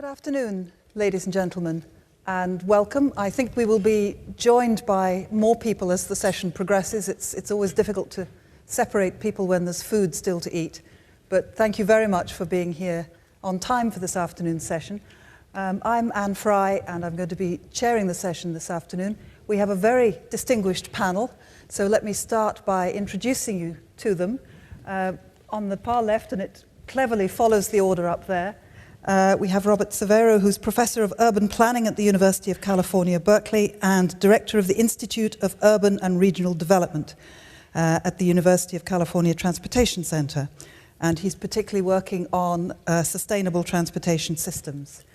afternoon, ladies and gentlemen, and welcome. I think we will be joined by more people as the session progresses. It's always difficult to separate people when there's food still to eat, but thank you very much for being here on time for this afternoon's session. I'm Anne Fry, and I'm going to be chairing the session this afternoon. We have a very distinguished panel, so let me start by introducing you to them. On the far left, and it cleverly follows the order up there, we have Robert Severo, who's Professor of Urban Planning at the University of California, Berkeley, and Director of the Institute of Urban and Regional Development at the University of California Transportation Center. And he's particularly working on sustainable transportation systems.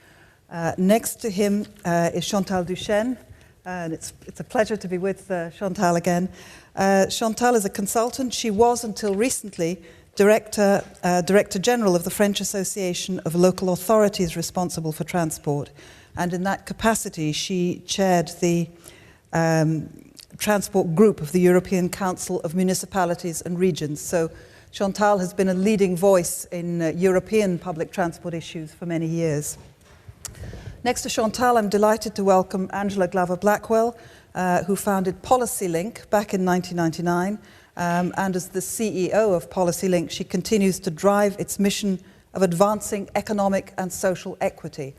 Next to him is Chantal Duchesne, and it's a pleasure to be with Chantal again. Chantal is a consultant. She was, until recently, Director General of the French Association of Local Authorities Responsible for Transport. And in that capacity, she chaired the transport group of the European Council of Municipalities and Regions. So Chantal has been a leading voice in European public transport issues for many years. Next to Chantal, I'm delighted to welcome Angela Glover-Blackwell, who founded PolicyLink back in 1999. And as the CEO of PolicyLink, she continues to drive its mission of advancing economic and social equity.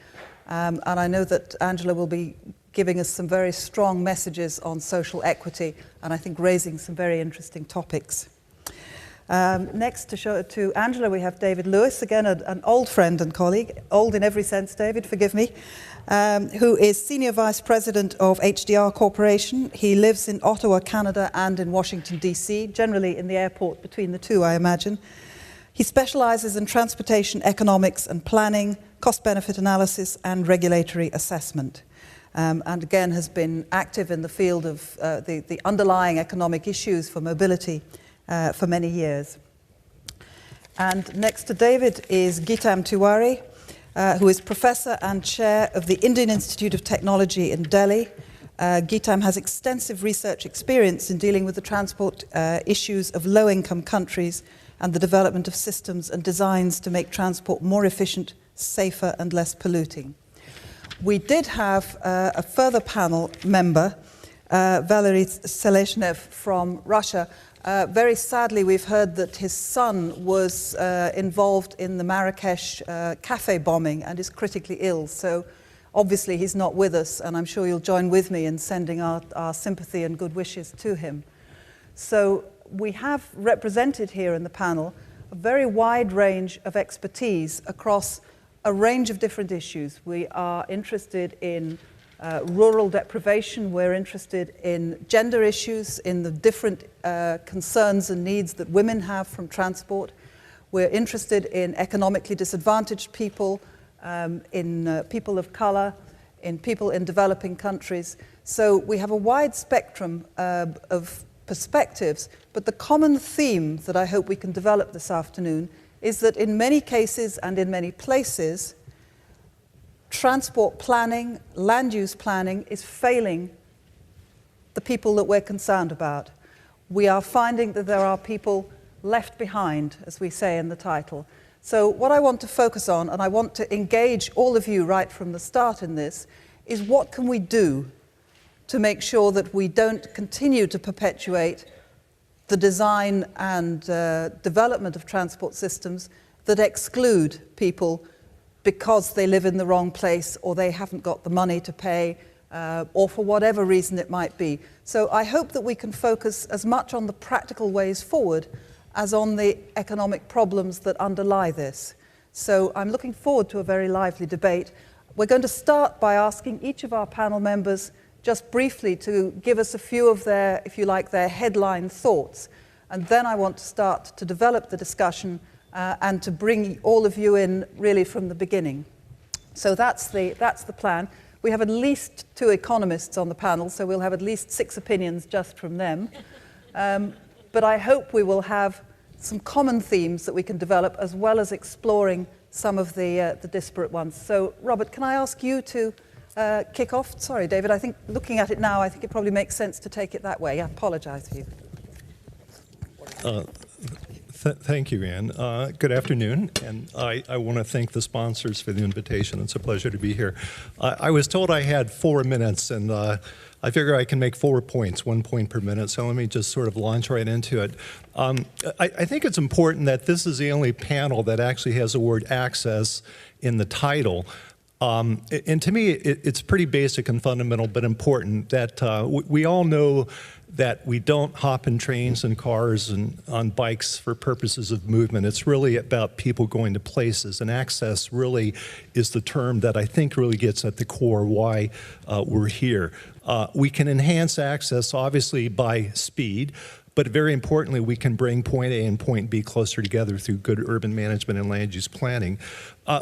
And I know that Angela will be giving us some very strong messages on social equity, and I think raising some very interesting topics. Next to Angela, we have David Lewis, again an old friend and colleague, old in every sense, David, forgive me, who is Senior Vice President of HDR Corporation. He lives in Ottawa, Canada, and in Washington, D.C., generally in the airport between the two, I imagine. He specializes in transportation economics and planning, cost-benefit analysis, and regulatory assessment. And again, has been active in the field of the underlying economic issues for mobility for many years. And next to David is Gitam Tiwari, who is Professor and Chair of the Indian Institute of Technology in Delhi. Gitam has extensive research experience in dealing with the transport issues of low-income countries and the development of systems and designs to make transport more efficient, safer, and less polluting. We did have a further panel member, Valery Selezhnev from Russia. Very sadly, we've heard that his son was involved in the Marrakesh cafe bombing and is critically ill. So obviously he's not with us, and I'm sure you'll join with me in sending our sympathy and good wishes to him. So we have represented here in the panel a very wide range of expertise across a range of different issues. We are interested in rural deprivation, we're interested in gender issues, in the different concerns and needs that women have from transport. We're interested in economically disadvantaged people, in people of color, in people in developing countries. So we have a wide spectrum of perspectives, but the common theme that I hope we can develop this afternoon is that in many cases and in many places, transport planning, land use planning is failing the people that we're concerned about. We are finding that there are people left behind, as we say in the title. So what I want to focus on, and I want to engage all of you right from the start in this, is what can we do to make sure that we don't continue to perpetuate the design and development of transport systems that exclude people because they live in the wrong place or they haven't got the money to pay or for whatever reason it might be. So I hope that we can focus as much on the practical ways forward as on the economic problems that underlie this. So I'm looking forward to a very lively debate. We're going to start by asking each of our panel members just briefly to give us a few of their, if you like, their headline thoughts. And then I want to start to develop the discussion and to bring all of you in really from the beginning. So that's the plan. We have at least 2 economists on the panel, so we'll have at least 6 opinions just from them. But I hope we will have some common themes that we can develop, as well as exploring some of the disparate ones. So Robert, can I ask you to kick off? Sorry, David, I think looking at it now, I think it probably makes sense to take it that way. I apologize for you. Thank you, Ann. Good afternoon, and I want to thank the sponsors for the invitation. It's a pleasure to be here. I was told I had 4 minutes, and I figure I can make 4 points, 1 point per minute, so let me just sort of launch right into it. I think it's important that this is the only panel that actually has the word access in the title. And to me, it's pretty basic and fundamental, but important that we all know that we don't hop in trains and cars and on bikes for purposes of movement. It's really about people going to places, and access really is the term that I think really gets at the core why we're here. We can enhance access, obviously, by speed, but very importantly, we can bring point A and point B closer together through good urban management and land use planning.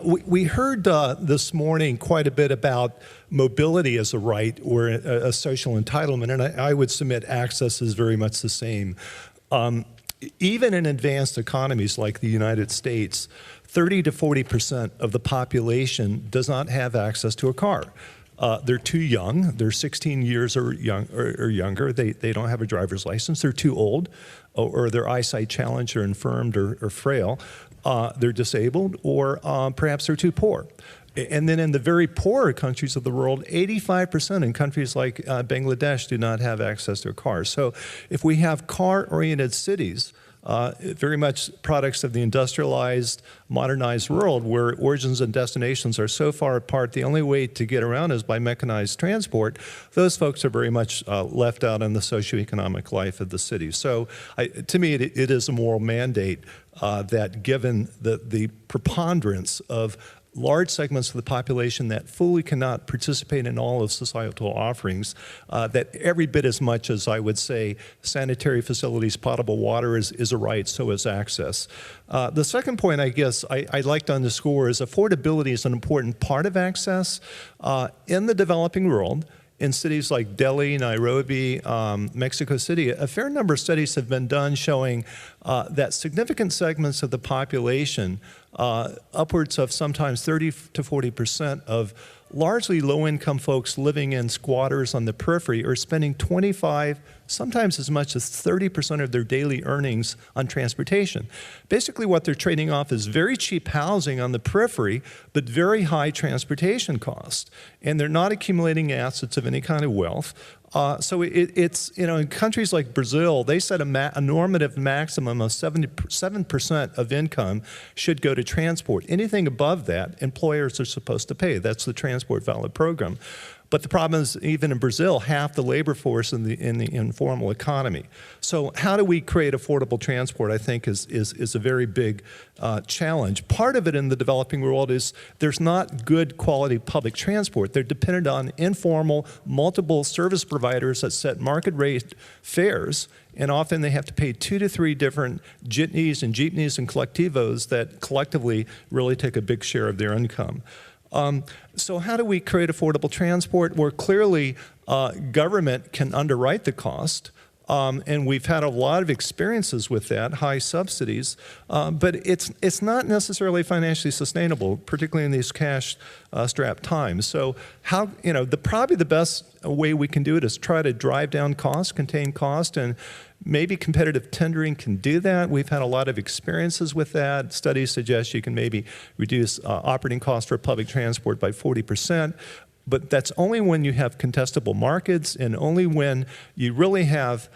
We heard this morning quite a bit about mobility as a right or a social entitlement, and I would submit access is very much the same. Even in advanced economies like the United States, 30 to 40% of the population does not have access to a car. They're too young. They're 16 years or younger. They don't have a driver's license. They're too old, or their eyesight challenged or infirmed or frail. They're disabled, or perhaps they're too poor. And then in the very poorer countries of the world, 85% in countries like Bangladesh do not have access to a car. So if we have car-oriented cities, very much products of the industrialized, modernized world where origins and destinations are so far apart, the only way to get around is by mechanized transport. Those folks are very much left out in the socioeconomic life of the city. So to me, it is a moral mandate that given the preponderance of large segments of the population that fully cannot participate in all of societal offerings, that every bit as much as I would say sanitary facilities, potable water is a right, so is access. The second point I guess I'd like to underscore is affordability is an important part of access. In the developing world, in cities like Delhi, Nairobi, Mexico City, a fair number of studies have been done showing that significant segments of the population, upwards of sometimes 30 to 40% of largely low-income folks living in squatters on the periphery are spending 25, sometimes as much as 30% of their daily earnings on transportation. Basically what they're trading off is very cheap housing on the periphery, but very high transportation costs. And they're not accumulating assets of any kind of wealth. So it's, you know, in countries like Brazil, they set a normative maximum of 7% of income should go to transport. Anything above that, employers are supposed to pay. That's the Transport Valid program. But the problem is, even in Brazil, half the labor force in the informal economy. So how do we create affordable transport, I think, is a very big challenge. Part of it in the developing world is there's not good quality public transport. They're dependent on informal, multiple service providers that set market rate fares, and often they have to pay 2 to 3 different jitneys and jeepneys and collectivos that collectively really take a big share of their income. So how do we create affordable transport where clearly government can underwrite the cost? And we've had a lot of experiences with that, high subsidies, but it's not necessarily financially sustainable, particularly in these cash-strapped times. So how, you know, probably the best way we can do it is try to drive down costs, contain cost, and maybe competitive tendering can do that. We've had a lot of experiences with that. Studies suggest you can maybe reduce operating costs for public transport by 40%. But that's only when you have contestable markets and only when you really have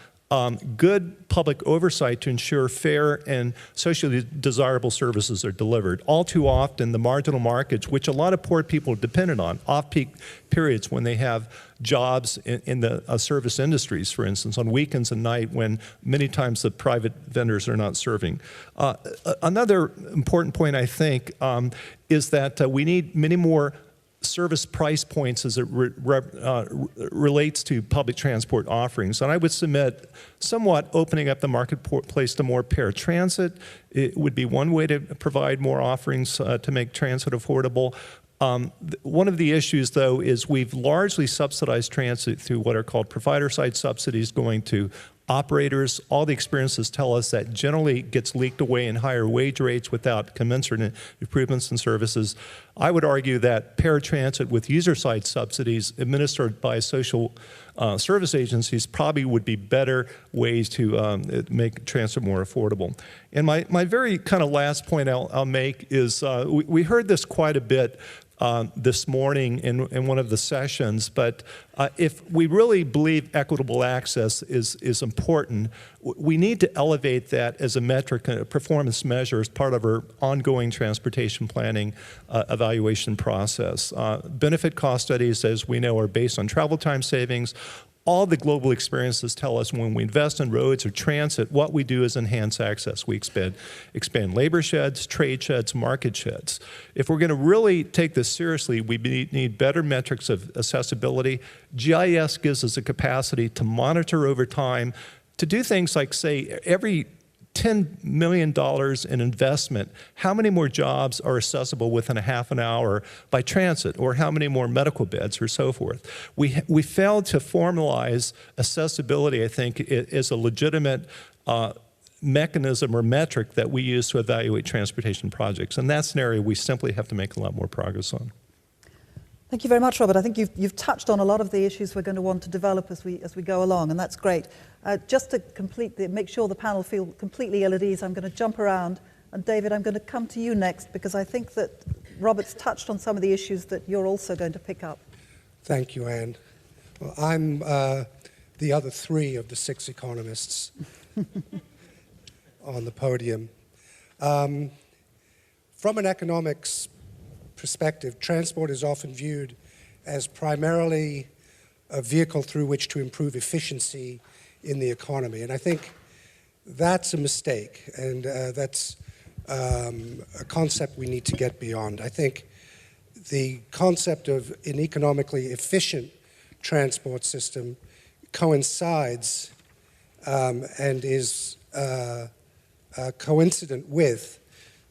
good public oversight to ensure fair and socially desirable services are delivered. All too often, the marginal markets, which a lot of poor people are dependent on, off-peak periods when they have jobs in the service industries, for instance, on weekends and night when many times the private vendors are not serving. Another important point, I think, is that we need many more service price points as it relates to public transport offerings. And I would submit somewhat opening up the marketplace to more paratransit. It would be one way to provide more offerings to make transit affordable. One of the issues, though, is we've largely subsidized transit through what are called provider-side subsidies going to operators. All the experiences tell us that generally gets leaked away in higher wage rates without commensurate improvements in services. I would argue that paratransit with user-side subsidies administered by social service agencies probably would be better ways to make transit more affordable. And my very kind of last point I'll make is we heard this quite a bit this morning in one of the sessions, but if we really believe equitable access is important, we need to elevate that as a metric, a performance measure as part of our ongoing transportation planning evaluation process. Benefit cost studies, as we know, are based on travel time savings. All the global experiences tell us when we invest in roads or transit, what we do is enhance access. We expand labor sheds, trade sheds, market sheds. If we're going to really take this seriously, we need better metrics of accessibility. GIS gives us a capacity to monitor over time, to do things like, say, every $10 million in investment, how many more jobs are accessible within a half an hour by transit, or how many more medical beds, or so forth. We failed to formalize accessibility, I think, as a legitimate mechanism or metric that we use to evaluate transportation projects. And that's an area we simply have to make a lot more progress on. Thank you very much, Robert. I think you've touched on a lot of the issues we're going to want to develop as we go along, and that's great. Just to make sure the panel feel completely ill at ease, I'm going to jump around. And David, I'm going to come to you next, because I think that Robert's touched on some of the issues that you're also going to pick up. Thank you, Anne. Well, I'm the other three of the 6 economists on the podium. From an economics perspective, transport is often viewed as primarily a vehicle through which to improve efficiency in the economy. And I think that's a mistake, and that's a concept we need to get beyond. I think the concept of an economically efficient transport system coincides and is coincident with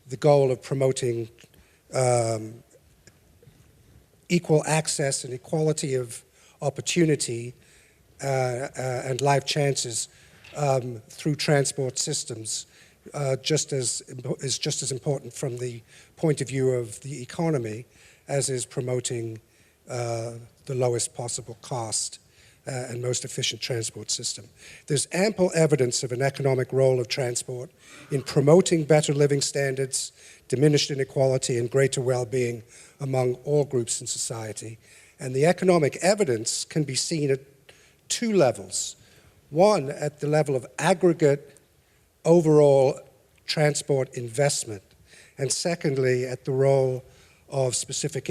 the goal of promoting equal access and equality of opportunity and life chances through transport systems, is just as important from the point of view of the economy as is promoting the lowest possible cost and most efficient transport system. There's ample evidence of an economic role of transport in promoting better living standards, diminished inequality, and greater well-being among all groups in society. And the economic evidence can be seen at 2 levels. One, at the level of aggregate overall transport investment, and secondly, at the role of specific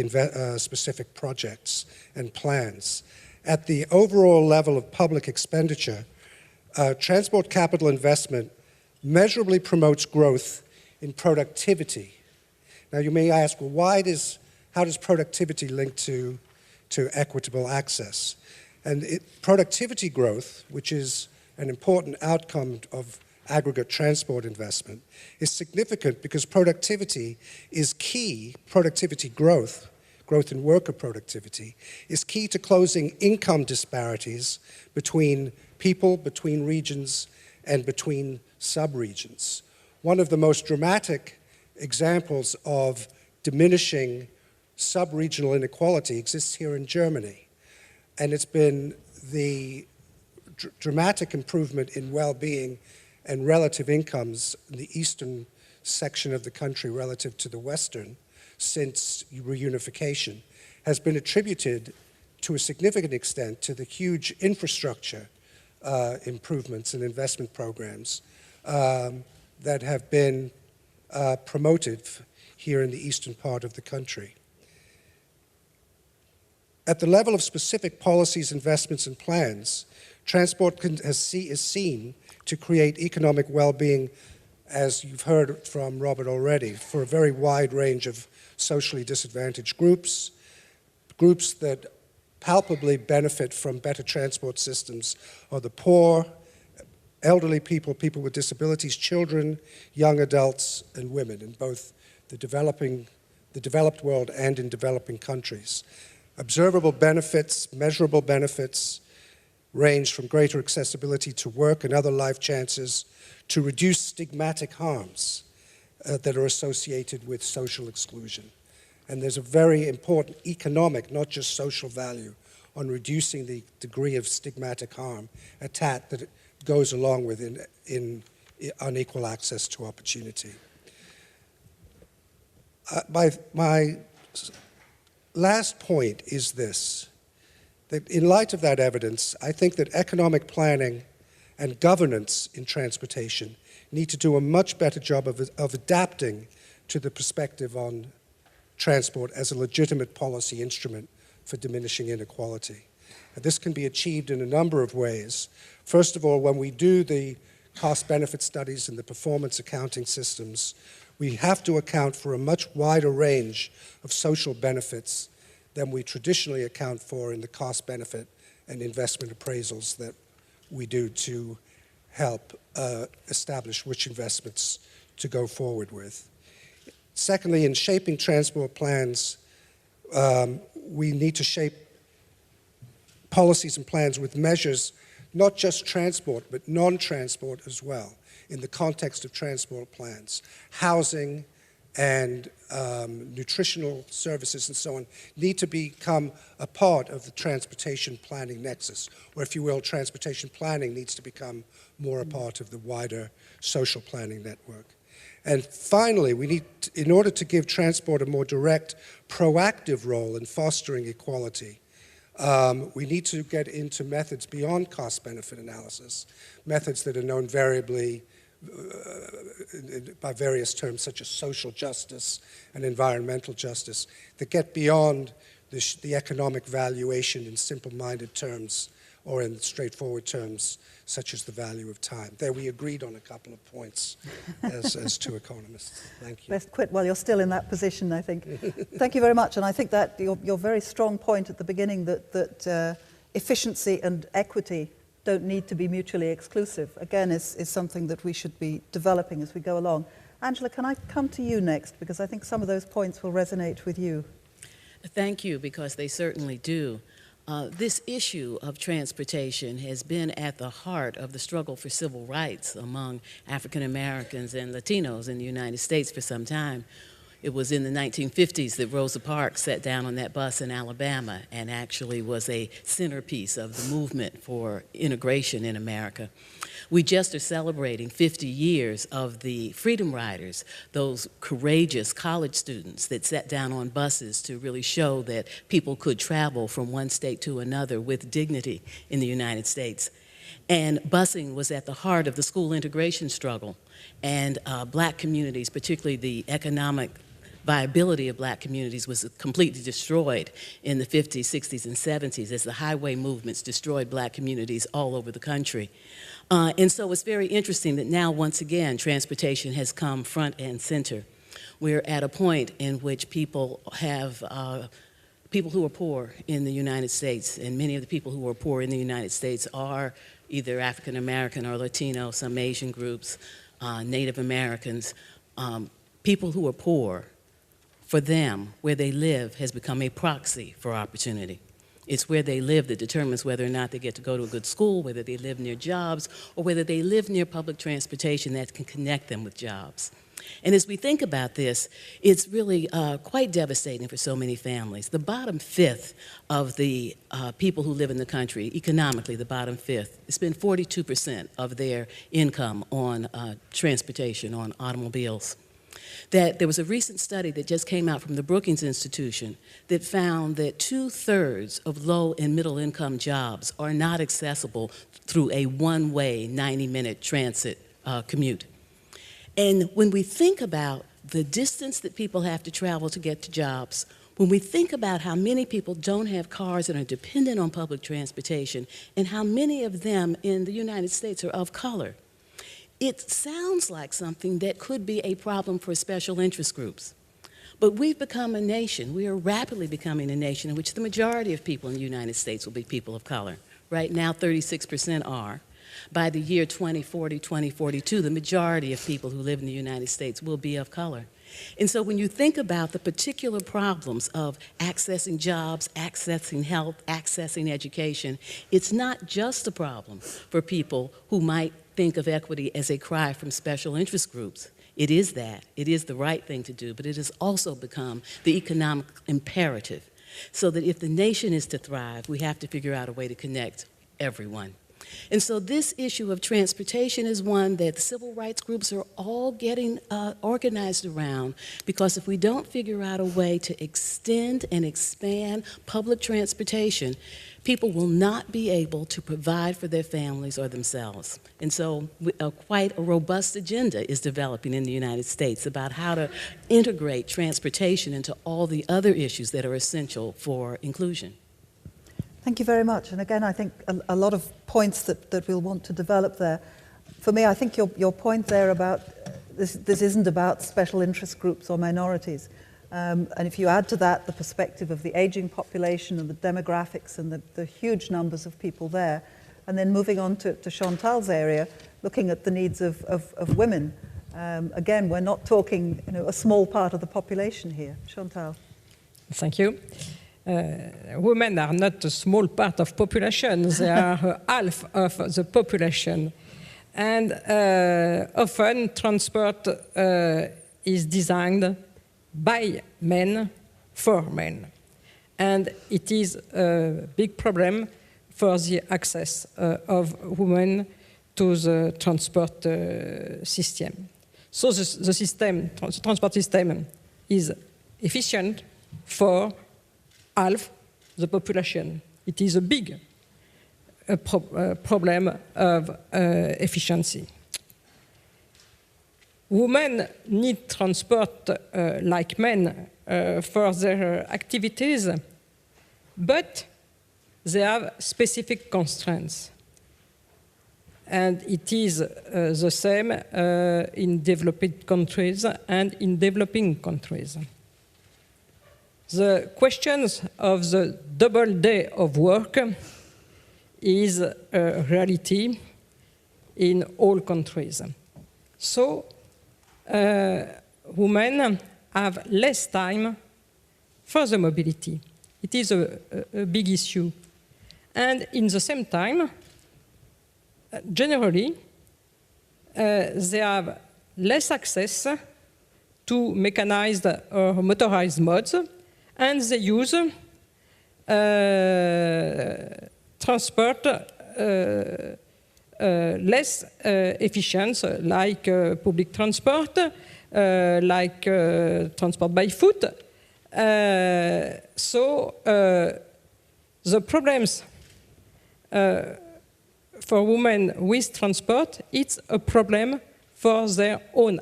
projects and plans. At the overall level of public expenditure, transport capital investment measurably promotes growth in productivity. Now you may ask, well, how does productivity link to equitable access? And productivity growth, which is an important outcome of aggregate transport investment, is significant because productivity is key. Productivity growth in worker productivity, is key to closing income disparities between people, between regions, and between subregions. One of the most dramatic examples of diminishing sub-regional inequality exists here in Germany. And it's been the dramatic improvement in well-being and relative incomes in the eastern section of the country relative to the western since reunification has been attributed to a significant extent to the huge infrastructure improvements and investment programs that have been promoted here in the eastern part of the country. At the level of specific policies, investments, and plans, transport is seen to create economic well-being, as you've heard from Robert already, for a very wide range of socially disadvantaged groups that palpably benefit from better transport systems are the poor, elderly people, people with disabilities, children, young adults, and women in both the developed world and in developing countries. Observable benefits, measurable benefits, range from greater accessibility to work and other life chances to reduce stigmatic harms that are associated with social exclusion. And there's a very important economic, not just social value on reducing the degree of stigmatic harm that goes along with unequal access to opportunity. My last point is this, that in light of that evidence, I think that economic planning and governance in transportation need to do a much better job of adapting to the perspective on transport as a legitimate policy instrument for diminishing inequality. And this can be achieved in a number of ways. First of all, when we do the cost-benefit studies and the performance accounting systems, we have to account for a much wider range of social benefits than we traditionally account for in the cost-benefit and investment appraisals that we do to help establish which investments to go forward with. Secondly, in shaping transport plans, we need to shape policies and plans with measures, not just transport, but non-transport as well, in the context of transport plans. Housing and nutritional services and so on need to become a part of the transportation planning nexus, or if you will, transportation planning needs to become more a part of the wider social planning network. And finally, we need, in order to give transport a more direct, proactive role in fostering equality, we need to get into methods beyond cost-benefit analysis, methods that are known variably by various terms such as social justice and environmental justice, that get beyond the economic valuation in simple-minded terms or in straightforward terms such as the value of time. There we agreed on a couple of points as two economists. Thank you. Best quit while you're still in that position, I think. Thank you very much. And I think that your very strong point at the beginning that efficiency and equity don't need to be mutually exclusive, again, is something that we should be developing as we go along. Angela, can I come to you next? Because I think some of those points will resonate with you. Thank you, because they certainly do. This issue of transportation has been at the heart of the struggle for civil rights among African Americans and Latinos in the United States for some time. It was in the 1950s that Rosa Parks sat down on that bus in Alabama and actually was a centerpiece of the movement for integration in America. We just are celebrating 50 years of the Freedom Riders, those courageous college students that sat down on buses to really show that people could travel from one state to another with dignity in the United States. And busing was at the heart of the school integration struggle. And black communities, particularly the economic viability of black communities, was completely destroyed in the 50s, 60s, and 70s as the highway movements destroyed black communities all over the country. And so it's very interesting that now, once again, transportation has come front and center. We're at a point in which people have, people who are poor in the United States, and many of the people who are poor in the United States are either African American or Latino, some Asian groups, Native Americans. People who are poor, for them, where they live has become a proxy for opportunity. It's where they live that determines whether or not they get to go to a good school, whether they live near jobs, or whether they live near public transportation that can connect them with jobs. And as we think about this, it's really quite devastating for so many families. The bottom fifth of the people who live in the country, economically, the bottom fifth, spend 42% of their income on transportation, on automobiles. That there was a recent study that just came out from the Brookings Institution that found that 2/3 of low and middle income jobs are not accessible through a one-way 90-minute transit commute. And when we think about the distance that people have to travel to get to jobs, when we think about how many people don't have cars and are dependent on public transportation, and how many of them in the United States are of color, it sounds like something that could be a problem for special interest groups. But we've become a nation, we are rapidly becoming a nation in which the majority of people in the United States will be people of color. Right now, 36% are. By the year 2040, 2042, the majority of people who live in the United States will be of color. And so when you think about the particular problems of accessing jobs, accessing health, accessing education, it's not just a problem for people who might think of equity as a cry from special interest groups. It is that. It is the right thing to do, but it has also become the economic imperative. So that if the nation is to thrive, we have to figure out a way to connect everyone. And so this issue of transportation is one that the civil rights groups are all getting organized around, because if we don't figure out a way to extend and expand public transportation, people will not be able to provide for their families or themselves. And so quite a robust agenda is developing in the United States about how to integrate transportation into all the other issues that are essential for inclusion. Thank you very much. And again, I think a lot of points that we'll want to develop there. For me, I think your point there about this isn't about special interest groups or minorities. And if you add to that the perspective of the aging population and the demographics and the huge numbers of people there, and then moving on to Chantal's area, looking at the needs of women, again, we're not talking a small part of the population here. Chantal. Thank you. Women are not a small part of population. They are half of the population. And often transport is designed by men for men. And it is a big problem for the access of women to the transport system. So the transport system is efficient for half the population. It is a big problem of efficiency. Women need transport like men for their activities, but they have specific constraints. And it is the same in developed countries and in developing countries. The questions of the double day of work is a reality in all countries. So women have less time for the mobility. It is a big issue. And in the same time, generally, they have less access to mechanized or motorized modes, and they use transport less efficient, like public transport, like transport by foot. So the problems for women with transport, it's a problem for their own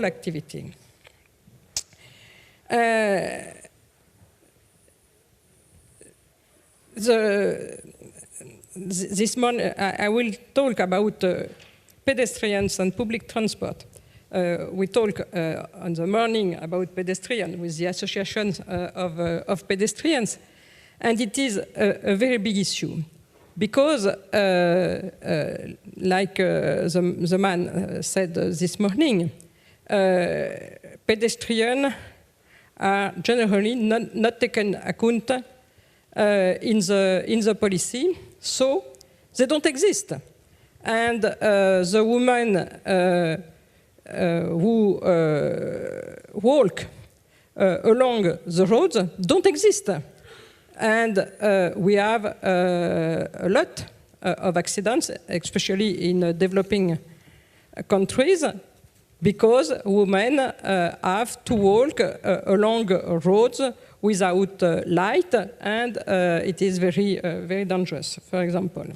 activity. This morning, I will talk about pedestrians and public transport. We talk on the morning about pedestrians with the Association of Pedestrians, and it is a very big issue because, like the man said this morning, pedestrians are generally not taken account in the policy, so they don't exist. And the women who walk along the roads don't exist. And we have a lot of accidents, especially in developing countries, because women have to walk along roads without light, and it is very dangerous, for example.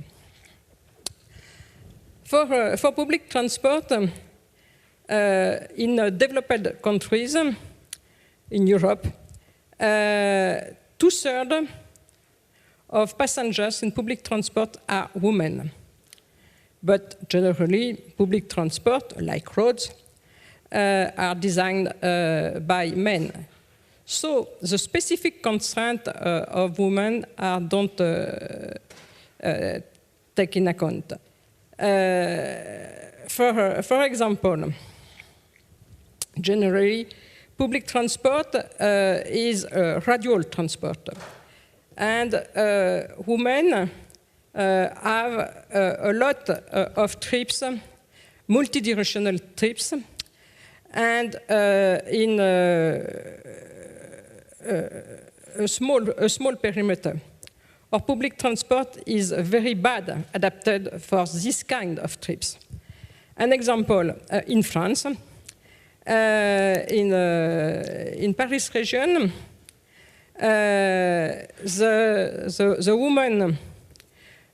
For public transport, in developed countries, in Europe, 2/3 of passengers in public transport are women. But generally, public transport, like roads, are designed by men. So the specific constraints of women are don't take in account. For example, generally, public transport is radial transport. And women have a lot of trips, multi-directional trips, and in a small perimeter. Our public transport is very bad adapted for this kind of trips. An example, in France, in Paris region, the woman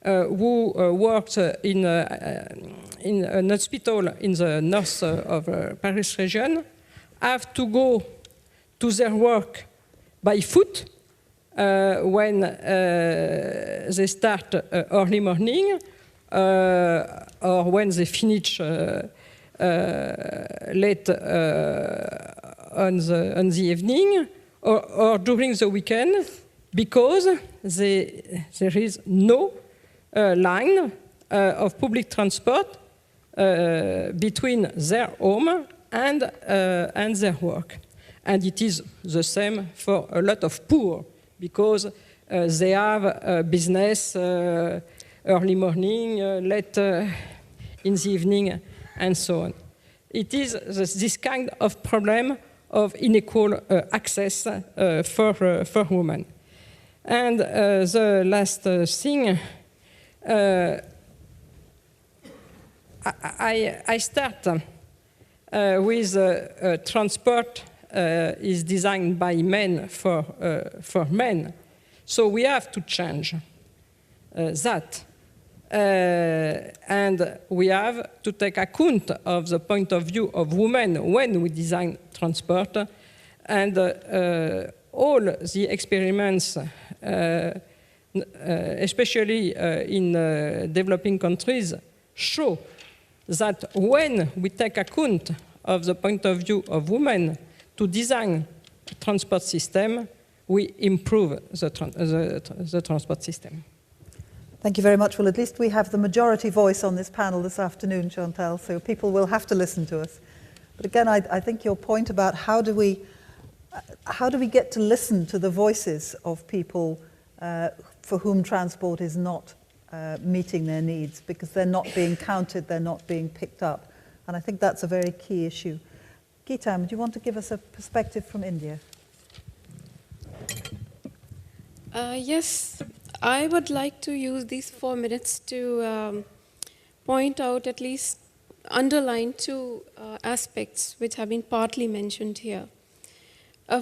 who worked in an hospital in the north of Paris region have to go to their work by foot when they start early morning or when they finish late on the evening or during the weekend, because there is no line of public transport between their home and their work. And it is the same for a lot of poor, because they have business early morning, late in the evening, and so on. It is this kind of problem of unequal access for women. And the last thing, I start with transport is designed by men for men. So we have to change that. And we have to take account of the point of view of women when we design transport. And all the experiments, especially in developing countries, show that when we take account of the point of view of women to design a transport system, we improve the transport system. Thank you very much. Well, at least we have the majority voice on this panel this afternoon, Chantal, so people will have to listen to us. But again, I think your point about how do we get to listen to the voices of people for whom transport is not meeting their needs, because they're not being counted, they're not being picked up. And I think that's a very key issue. Geetam, do you want to give us a perspective from India? Yes, I would like to use these 4 minutes to point out, at least underline 2 aspects which have been partly mentioned here.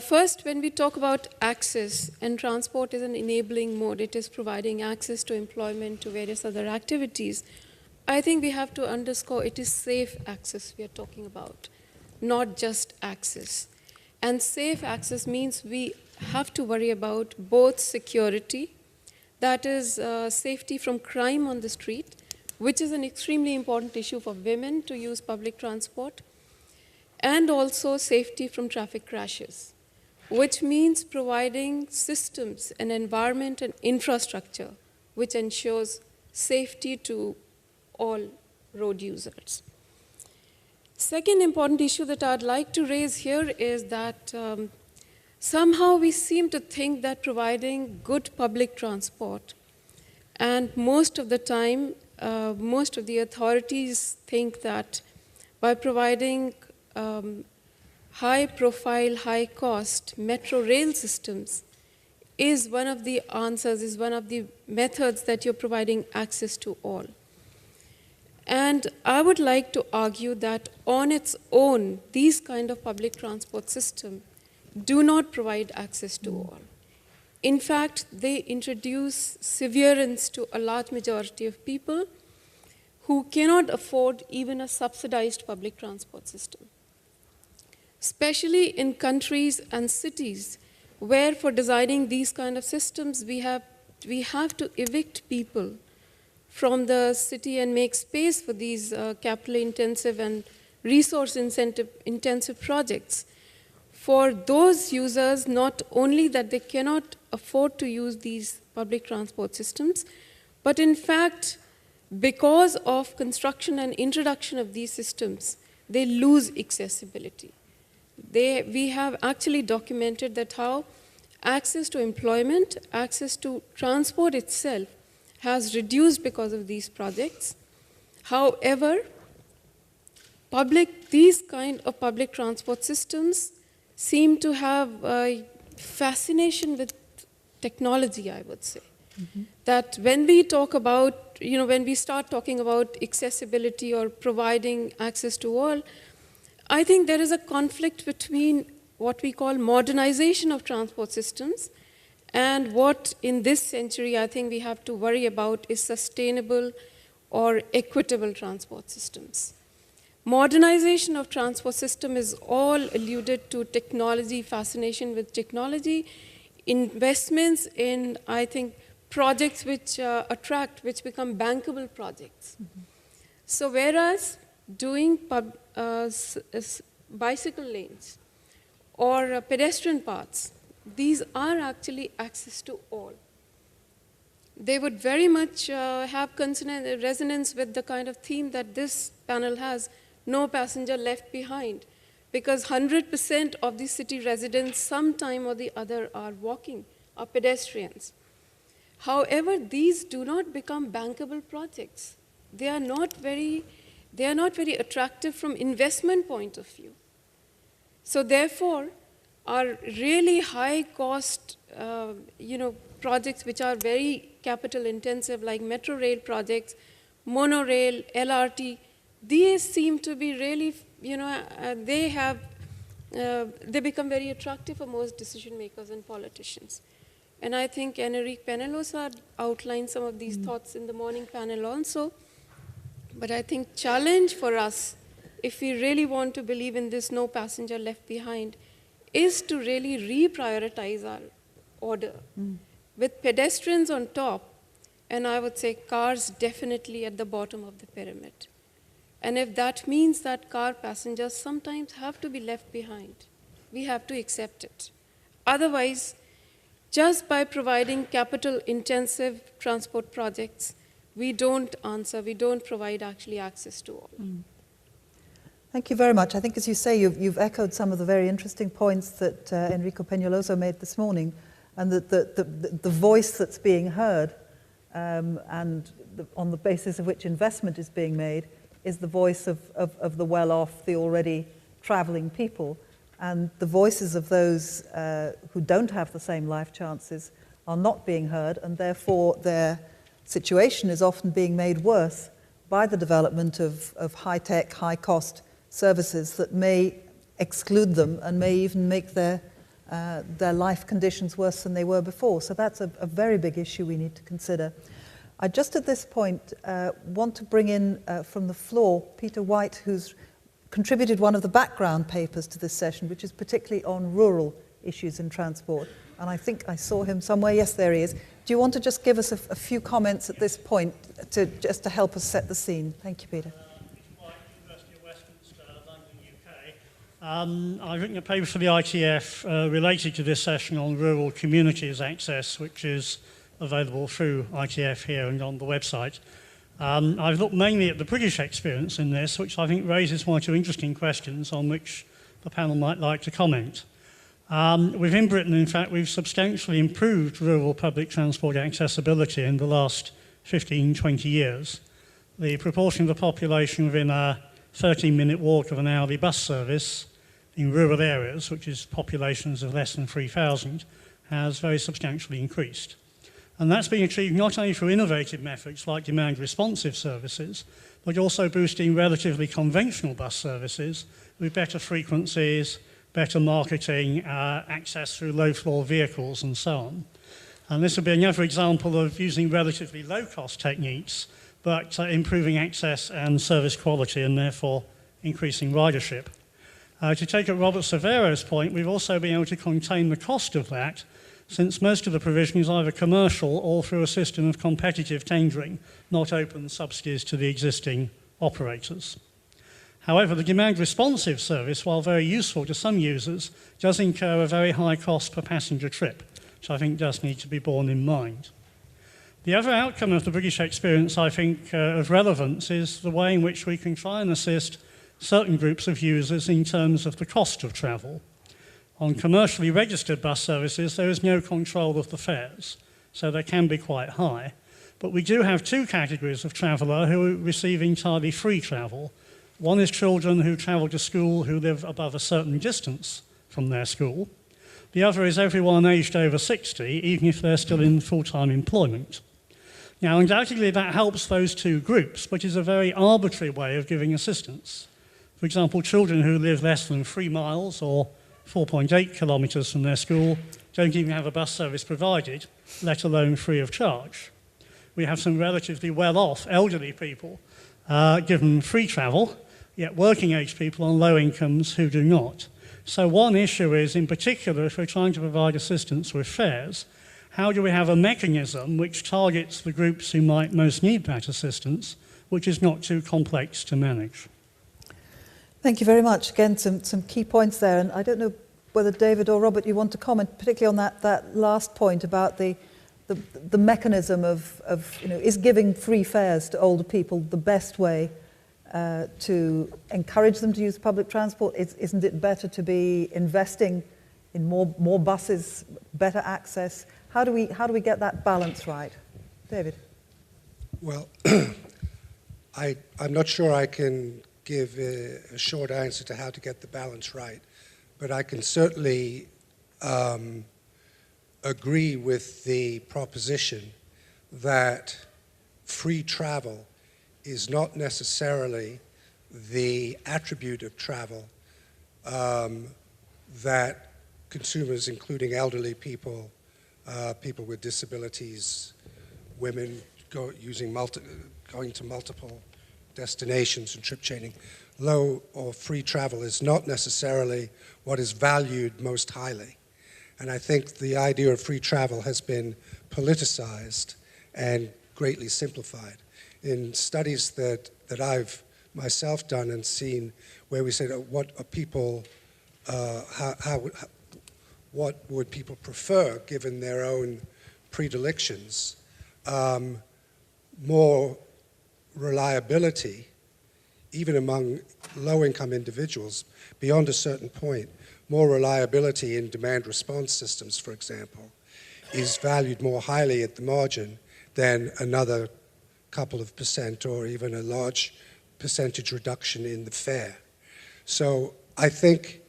First, when we talk about access, and transport is an enabling mode, it is providing access to employment, to various other activities, I think we have to underscore it is safe access we are talking about, not just access. And safe access means we have to worry about both security, that is safety from crime on the street, which is an extremely important issue for women to use public transport, and also safety from traffic crashes, which means providing systems, an environment, and infrastructure which ensures safety to all road users. Second important issue that I'd like to raise here is that somehow we seem to think that providing good public transport, and most of the time, most of the authorities think that by providing high-profile, high-cost metro rail systems is one of the answers, is one of the methods that you're providing access to all. And I would like to argue that on its own, these kind of public transport systems do not provide access to all. In fact, they introduce severance to a large majority of people who cannot afford even a subsidized public transport system. Especially in countries and cities where for designing these kind of systems, we have to evict people from the city and make space for these capital-intensive and resource-intensive projects. For those users, not only that they cannot afford to use these public transport systems, but in fact, because of construction and introduction of these systems, they lose accessibility. We have actually documented that how access to employment, access to transport itself has reduced because of these projects. However, these kind of public transport systems seem to have a fascination with technology, I would say. That when we talk about, when we start talking about accessibility or providing access to all, I think there is a conflict between what we call modernization of transport systems and what in this century I think we have to worry about is sustainable or equitable transport systems. Modernization of transport system is all alluded to technology, fascination with technology, investments in, I think, projects which attract, which become bankable projects. So whereas doing bicycle lanes or pedestrian paths, these are actually access to all. They would very much have resonance with the kind of theme that this panel has, no passenger left behind, because 100% of the city residents sometime or the other are walking, are pedestrians. However, these do not become bankable projects. They are not very attractive from investment point of view. So therefore, our really high cost, projects which are very capital intensive, like metro rail projects, monorail, LRT, these seem to be really, they become very attractive for most decision makers and politicians. And I think Enrique Peñalosa outlined some of these thoughts in the morning panel also. But I think challenge for us, if we really want to believe in this no passenger left behind, is to really reprioritize our order with pedestrians on top, and I would say cars definitely at the bottom of the pyramid. And if that means that car passengers sometimes have to be left behind, we have to accept it. Otherwise, just by providing capital-intensive transport projects, we don't provide actually access to all. Thank you very much. I think, as you say, you've echoed some of the very interesting points that Enrico Peñalosa made this morning, and that the voice that's being heard and on the basis of which investment is being made is the voice of the well-off, the already traveling people. And the voices of those who don't have the same life chances are not being heard, and therefore their situation is often being made worse by the development of high-tech, high-cost services that may exclude them and may even make their life conditions worse than they were before. So that's a very big issue we need to consider. I just at this point want to bring in from the floor Peter White, who's contributed one of the background papers to this session, which is particularly on rural issues in transport. And I think I saw him somewhere. Yes, there he is. Do you want to just give us a few comments at this point just to help us set the scene? Thank you, Peter. University of Westminster, London, UK. I've written a paper for the ITF related to this session on rural communities access, which is available through ITF here and on the website. I've looked mainly at the British experience in this, which I think raises one or two interesting questions on which the panel might like to comment. Within Britain, in fact, we've substantially improved rural public transport accessibility in the last 15, 20 years. The proportion of the population within a 13-minute walk of an hourly bus service in rural areas, which is populations of less than 3,000, has very substantially increased. And that's been achieved not only through innovative methods like demand-responsive services, but also boosting relatively conventional bus services with better frequencies, better marketing, access through low-floor vehicles, and so on. And this would be another example of using relatively low-cost techniques, but improving access and service quality, and therefore increasing ridership. To take up Robert Severo's point, we've also been able to contain the cost of that, since most of the provision is either commercial or through a system of competitive tendering, not open subsidies to the existing operators. However, the demand-responsive service, while very useful to some users, does incur a very high cost per passenger trip, which I think does need to be borne in mind. The other outcome of the British experience, I think, of relevance is the way in which we can try and assist certain groups of users in terms of the cost of travel. On commercially registered bus services, there is no control of the fares, so they can be quite high. But we do have two categories of traveller who receive entirely free travel. One is children who travel to school who live above a certain distance from their school. The other is everyone aged over 60, even if they're still in full-time employment. Now, undoubtedly, that helps those two groups, but is a very arbitrary way of giving assistance. For example, children who live less than 3 miles or 4.8 kilometres from their school don't even have a bus service provided, let alone free of charge. We have some relatively well-off elderly people given free travel, yet working-age people on low incomes who do not. So one issue is, in particular, if we're trying to provide assistance with fares, how do we have a mechanism which targets the groups who might most need that assistance, which is not too complex to manage? Thank you very much. Again, some key points there. And I don't know whether David or Robert, you want to comment, particularly on that last point about the mechanism of is giving free fares to older people the best way to encourage them to use public transport? Isn't it better to be investing in more buses, better access? How do we get that balance right? David? Well, I'm not sure I can give a short answer to how to get the balance right, but I can certainly agree with the proposition that free travel is not necessarily the attribute of travel that consumers, including elderly people, people with disabilities, women going to multiple destinations and trip chaining. Low or free travel is not necessarily what is valued most highly. And I think the idea of free travel has been politicized and greatly simplified. In studies that I've myself done and seen, where we said, what are people, what would people prefer given their own predilections? More reliability, even among low-income individuals, beyond a certain point, more reliability in demand response systems, for example, is valued more highly at the margin than another couple of percent or even a large percentage reduction in the fare. So I think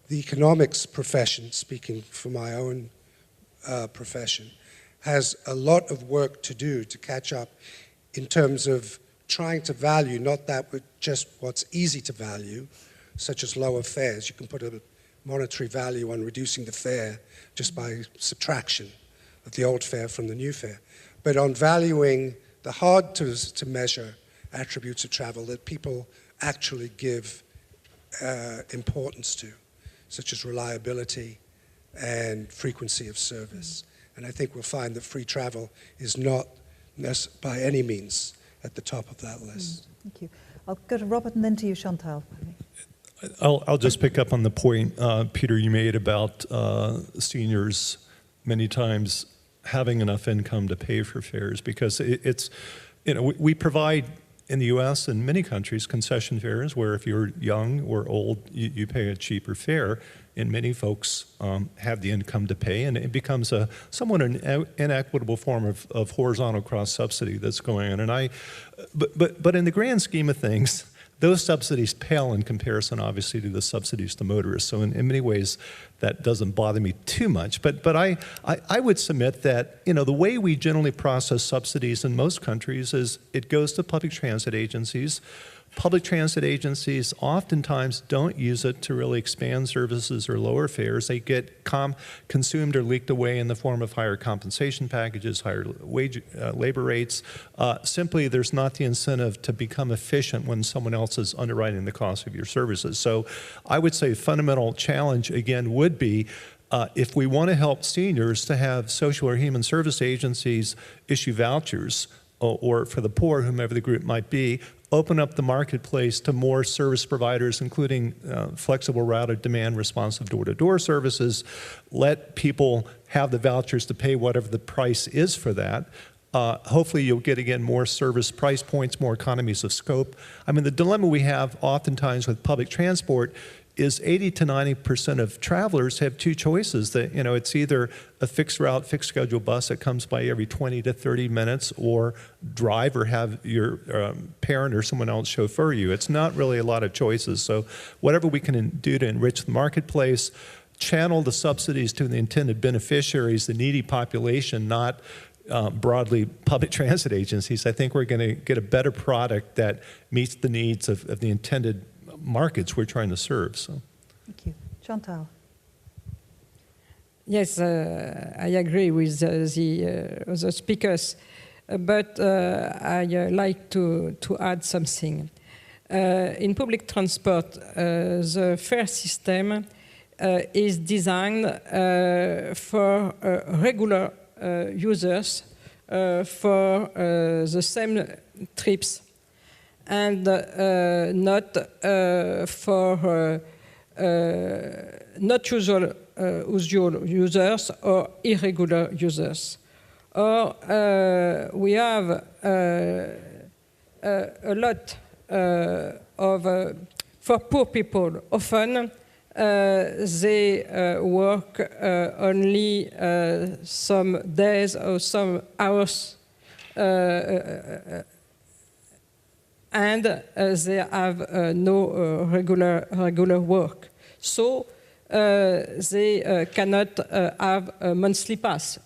the economics profession, speaking for my own profession, has a lot of work to do to catch up in terms of trying to value not that just what's easy to value, such as lower fares. You can put a monetary value on reducing the fare just by subtraction of the old fare from the new fare, but on valuing the hard to measure attributes of travel that people actually give importance to, such as reliability and frequency of service. And I think we'll find that free travel is not by any means at the top of that list. Thank you. I'll go to Robert and then to you, Chantal. I'll just pick up on the point, Peter, you made about seniors many times having enough income to pay for fares, because it's, we provide in the U.S. and many countries concession fares where if you're young or old, you pay a cheaper fare, and many folks have the income to pay, and it becomes a somewhat an inequitable form of horizontal cross subsidy that's going on. But in the grand scheme of things, those subsidies pale in comparison, obviously, to the subsidies to motorists. So in many ways, that doesn't bother me too much. But I would submit that, the way we generally process subsidies in most countries is it goes to public transit agencies. Public transit agencies oftentimes don't use it to really expand services or lower fares. They get consumed or leaked away in the form of higher compensation packages, higher wage labor rates. Simply, there's not the incentive to become efficient when someone else is underwriting the cost of your services. So I would say a fundamental challenge, again, would be if we want to help seniors to have social or human service agencies issue vouchers, or for the poor, whomever the group might be, open up the marketplace to more service providers, including flexible routed demand responsive door-to-door services. Let people have the vouchers to pay whatever the price is for that. Hopefully you'll get, again, more service price points, more economies of scope. I mean, the dilemma we have oftentimes with public transport is 80 to 90% of travelers have two choices. That, it's either a fixed route, fixed schedule bus that comes by every 20 to 30 minutes, or drive or have your parent or someone else chauffeur you. It's not really a lot of choices. So whatever we can do to enrich the marketplace, channel the subsidies to the intended beneficiaries, the needy population, not broadly public transit agencies, I think we're going to get a better product that meets the needs of the intended markets we're trying to serve. So, Thank you. Chantal. Yes, I agree with the other speakers, but I like to add something. In public transport, the fare system is designed for regular users for the same trips, and not for not usual users or irregular users. Or we have a lot for poor people. Often they work only some days or some hours, and they have no regular work. So they cannot have a monthly pass,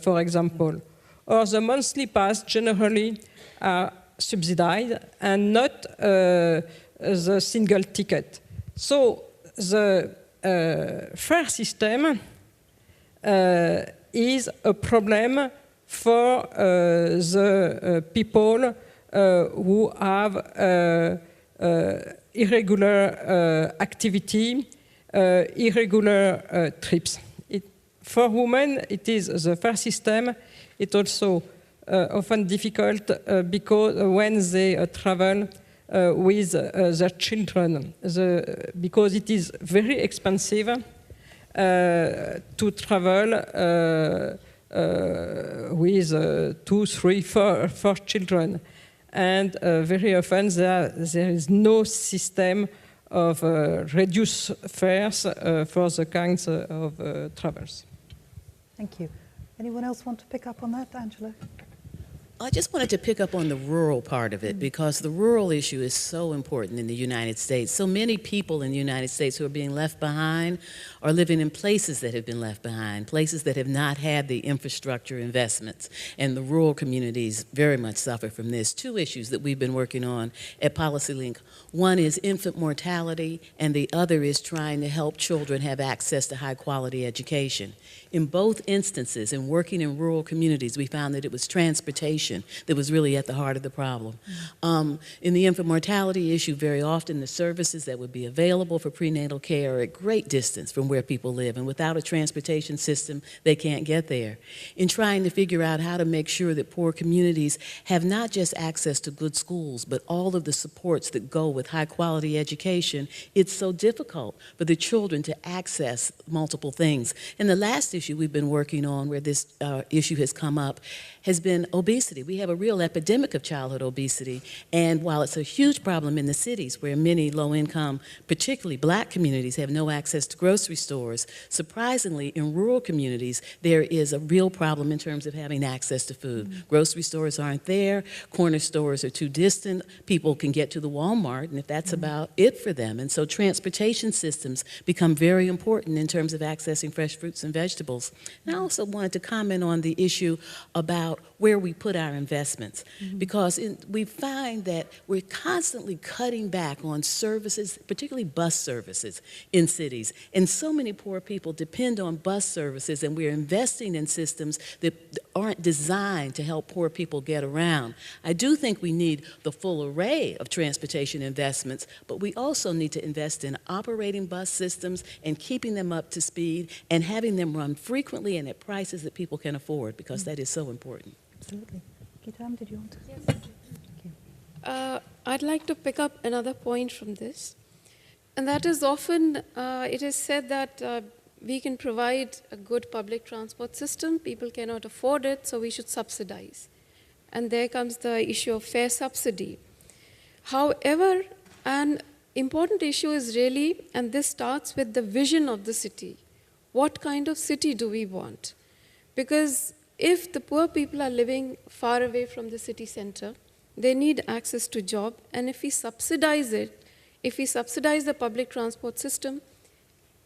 for example. Or the monthly pass generally are subsidized and not the single ticket. So the fare system is a problem for the people who have irregular activity, irregular trips. For women, it is the fare system. It's also often difficult because when they travel with their children, because it is very expensive to travel with 2, 3, 4 children. And very often there is no system of reduced fares for the kinds of travels. Thank you. Anyone else want to pick up on that, Angela? I just wanted to pick up on the rural part of it, because the rural issue is so important in the United States. So many people in the United States who are being left behind are living in places that have been left behind, places that have not had the infrastructure investments. And the rural communities very much suffer from this. 2 issues that we've been working on at PolicyLink. One is infant mortality, and the other is trying to help children have access to high-quality education. In both instances, in working in rural communities, we found that it was transportation that was really at the heart of the problem. In the infant mortality issue, very often the services that would be available for prenatal care are at great distance from where people live, and without a transportation system, they can't get there. In trying to figure out how to make sure that poor communities have not just access to good schools, but all of the supports that go with high-quality education, it's so difficult for the children to access multiple things. And the last issue we've been working on, where this issue has come up, has been obesity. We have a real epidemic of childhood obesity, and while it's a huge problem in the cities where many low-income, particularly black communities, have no access to grocery stores, surprisingly, in rural communities, there is a real problem in terms of having access to food. Grocery stores aren't there, corner stores are too distant, people can get to the Walmart, and if that's about it for them. And so transportation systems become very important in terms of accessing fresh fruits and vegetables. And I also wanted to comment on the issue about where we put our investments, because we find that we're constantly cutting back on services, particularly bus services in cities. And so many poor people depend on bus services, and we're investing in systems that aren't designed to help poor people get around. I do think we need the full array of transportation investments, but we also need to invest in operating bus systems and keeping them up to speed and having them run frequently and at prices that people can afford, because that is so important. Absolutely. Gitam, did you want to? Yes. Thank you. I'd like to pick up another point from this, and that is often it is said that we can provide a good public transport system, people cannot afford it, so we should subsidize. And there comes the issue of fare subsidy. However, an important issue is really, and this starts with the vision of the city. What kind of city do we want? Because if the poor people are living far away from the city center, they need access to job, and if we subsidize it, if we subsidize the public transport system,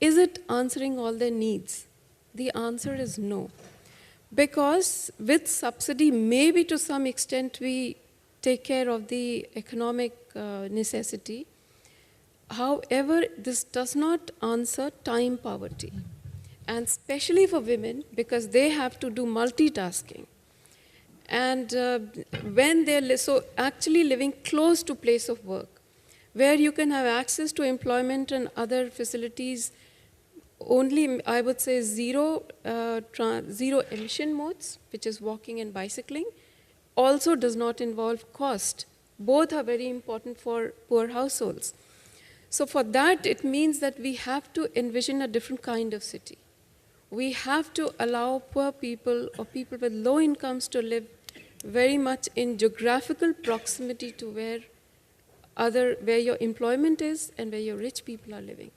Is it answering all their needs? The answer is no. Because with subsidy, maybe to some extent we take care of the economic necessity. However, this does not answer time poverty. And especially for women, because they have to do multitasking. And when they're so actually living close to place of work, where you can have access to employment and other facilities, only, I would say, zero emission modes, which is walking and bicycling, also does not involve cost. Both are very important for poor households. So for that, it means that we have to envision a different kind of city. We have to allow poor people or people with low incomes to live very much in geographical proximity to where your employment is and where your rich people are living.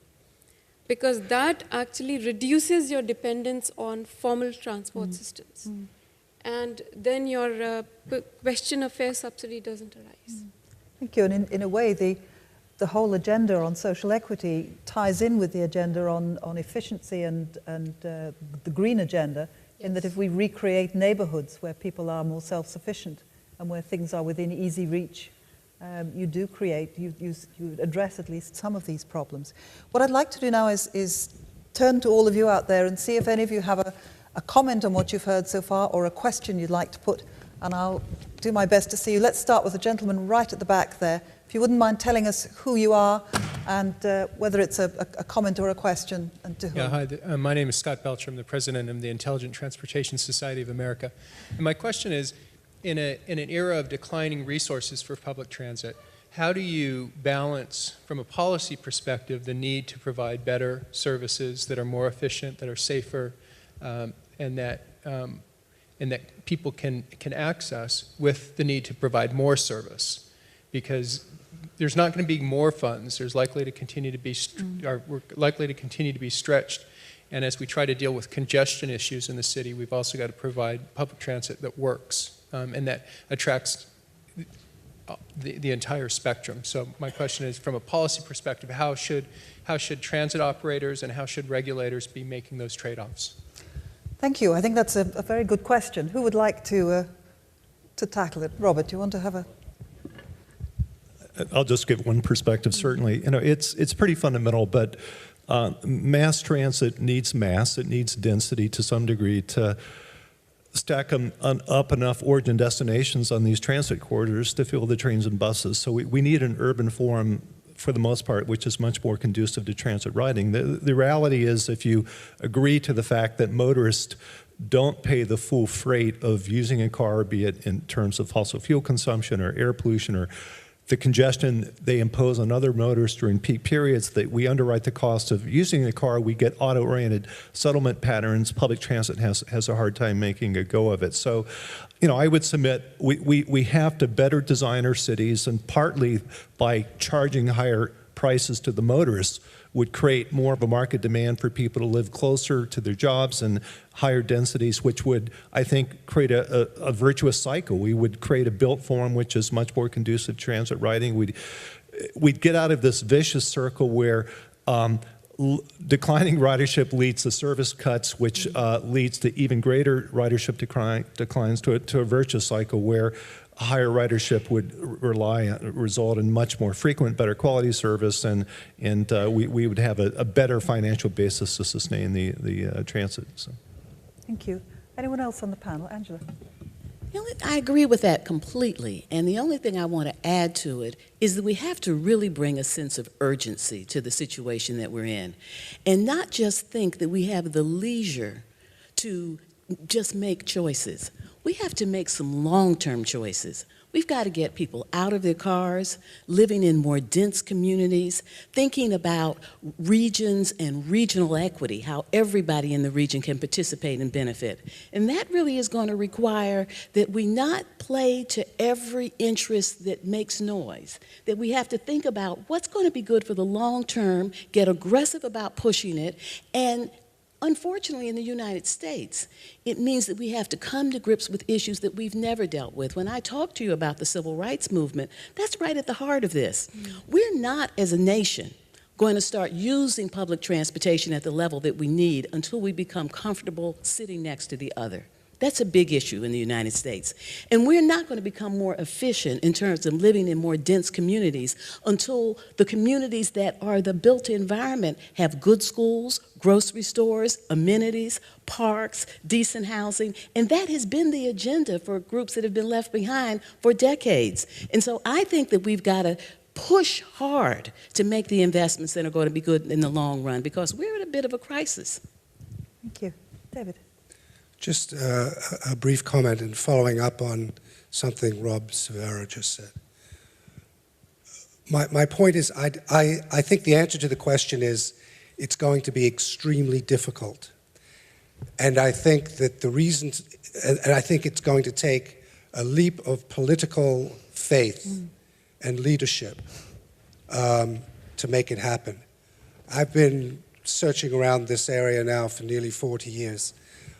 Because that actually reduces your dependence on formal transport systems. And then your question of fare subsidy doesn't arise. Thank you. And in a way, the whole agenda on social equity ties in with the agenda on efficiency and the green agenda, in that if we recreate neighborhoods where people are more self-sufficient and where things are within easy reach, you address at least some of these problems. What I'd like to do now is turn to all of you out there and see if any of you have a comment on what you've heard so far or a question you'd like to put, and I'll do my best to see you. Let's start with the gentleman right at the back there. If you wouldn't mind telling us who you are and whether it's a comment or a question, and to whom. Yeah, hi, my name is Scott Belcher. I'm the president of the Intelligent Transportation Society of America. And my question is, in an era of declining resources for public transit, how do you balance, from a policy perspective, the need to provide better services that are more efficient, that are safer, and that people can access, with the need to provide more service? Because there's not going to be more funds. There's likely to continue to be we're likely to continue to be stretched. And as we try to deal with congestion issues in the city, we've also got to provide public transit that works and that attracts the entire spectrum. So my question is, from a policy perspective, how should transit operators and how should regulators be making those trade-offs? Thank you. I think that's a very good question. Who would like to tackle it? Robert, do you want to have a... I'll just give one perspective, certainly. You know, it's pretty fundamental, but mass transit needs mass. It needs density to some degree to stack up enough origin destinations on these transit corridors to fill the trains and buses. So we need an urban forum, for the most part, which is much more conducive to transit riding. The reality is, if you agree to the fact that motorists don't pay the full freight of using a car, be it in terms of fossil fuel consumption or air pollution or the congestion they impose on other motorists during peak periods, that we underwrite the cost of using the car, we get auto-oriented settlement patterns. Public transit has a hard time making a go of it. So, you know, I would submit we have to better design our cities, and partly by charging higher prices to the motorists would create more of a market demand for people to live closer to their jobs and higher densities, which would, I think, create a virtuous cycle. We would create a built form which is much more conducive to transit riding. We'd get out of this vicious circle where declining ridership leads to service cuts, which leads to even greater ridership declines, to a virtuous cycle where higher ridership would result in much more frequent, better quality service, and we would have a better financial basis to sustain the transit. So. Thank you. Anyone else on the panel? Angela? I agree with that completely. And the only thing I want to add to it is that we have to really bring a sense of urgency to the situation that we're in, and not just think that we have the leisure to just make choices. We have to make some long-term choices. We've got to get people out of their cars, living in more dense communities, thinking about regions and regional equity, how everybody in the region can participate and benefit. And that really is going to require that we not play to every interest that makes noise, that we have to think about what's going to be good for the long term, get aggressive about pushing it, and unfortunately, in the United States, it means that we have to come to grips with issues that we've never dealt with. When I talk to you about the civil rights movement, that's right at the heart of this. We're not, as a nation, going to start using public transportation at the level that we need until we become comfortable sitting next to the other. That's a big issue in the United States. And we're not going to become more efficient in terms of living in more dense communities until the communities that are the built environment have good schools, grocery stores, amenities, parks, decent housing. And that has been the agenda for groups that have been left behind for decades. And so I think that we've got to push hard to make the investments that are going to be good in the long run, because we're in a bit of a crisis. Thank you. David. Just a brief comment and following up on something Rob Severa just said. My point is, I think the answer to the question is it's going to be extremely difficult. And I think that the reasons, and I think it's going to take a leap of political faith and leadership to make it happen. I've been searching around this area now for nearly 40 years.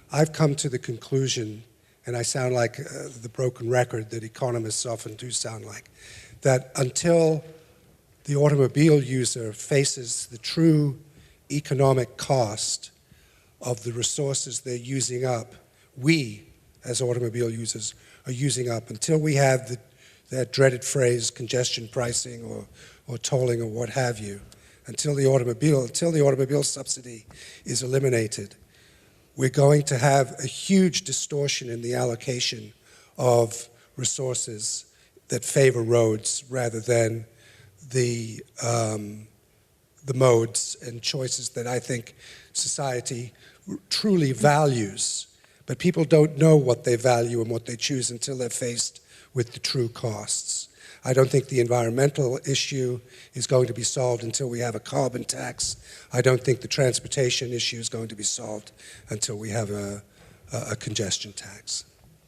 I've come to the conclusion, and I sound like the broken record that economists often do sound like, that until the automobile user faces the true economic cost of the resources they're using up, we, as automobile users, are using up, until we have that dreaded phrase, congestion pricing or tolling or what have you, until the automobile subsidy is eliminated, we're going to have a huge distortion in the allocation of resources that favor roads rather than the modes and choices that I think society truly values. But people don't know what they value and what they choose until they're faced with the true costs. I don't think the environmental issue is going to be solved until we have a carbon tax. I don't think the transportation issue is going to be solved until we have a congestion tax.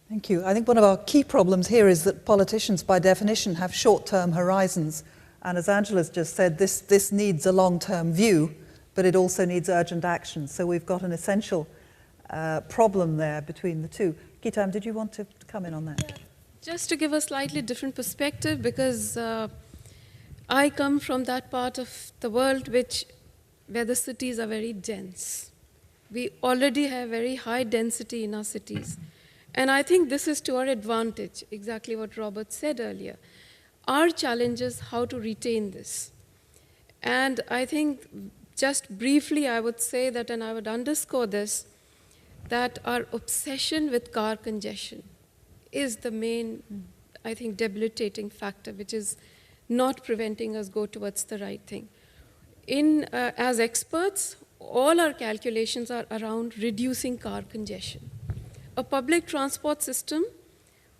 Thank you. I think one of our key problems here is that politicians, by definition, have short-term horizons. And as Angela's just said, this needs a long-term view, but it also needs urgent action. So we've got an essential problem there between the two. Gitam, did you want to come in on that? Yeah. Just to give a slightly different perspective, because I come from that part of the world where the cities are very dense. We already have very high density in our cities. And I think this is to our advantage, exactly what Robert said earlier. Our challenge is how to retain this. And I think just briefly I would say that, and I would underscore this, that our obsession with car congestion is the main, I think, debilitating factor, which is not preventing us go towards the right thing. As experts, all our calculations are around reducing car congestion. A public transport system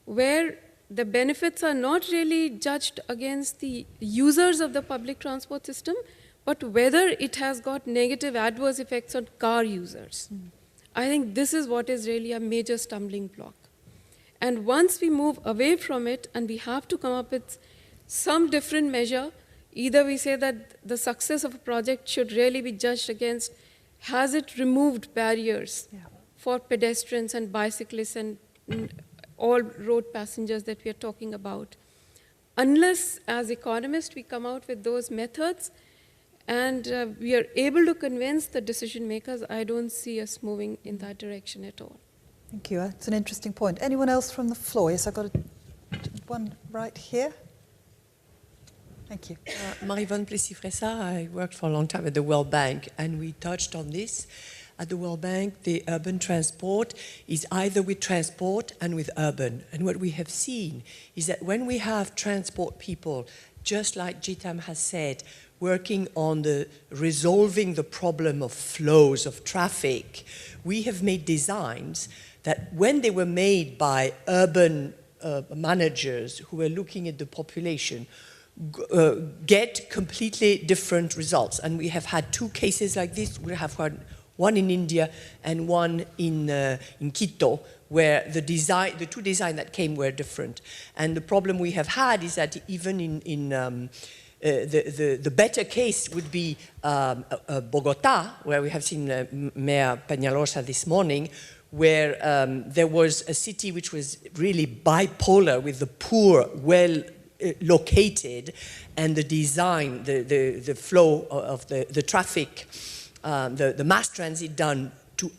where the benefits are not really judged against the users of the public transport system, but whether it has got negative adverse effects on car users. I think this is what is really a major stumbling block. And once we move away from it, and we have to come up with some different measure, either we say that the success of a project should really be judged against, has it removed barriers for pedestrians and bicyclists and all road passengers that we are talking about. Unless, as economists, we come out with those methods and we are able to convince the decision makers, I don't see us moving in that direction at all. Thank you. That's an interesting point. Anyone else from the floor? Yes, I've got one right here. Thank you. Marie-Yvonne Plessis-Fressa, I worked for a long time at the World Bank, and we touched on this. At the World Bank, the urban transport is either with transport and with urban. And what we have seen is that when we have transport people, just like Gitam has said, working on resolving the problem of flows of traffic, we have made designs that when they were made by urban managers who were looking at the population, get completely different results. And we have had two cases like this. We have had one in India and one in Quito, where the two designs that came were different. And the problem we have had is that even in the better case would be Bogota, where we have seen Mayor Peñalosa this morning, where there was a city which was really bipolar with the poor, located, and the design, the flow of the traffic, the mass transit done to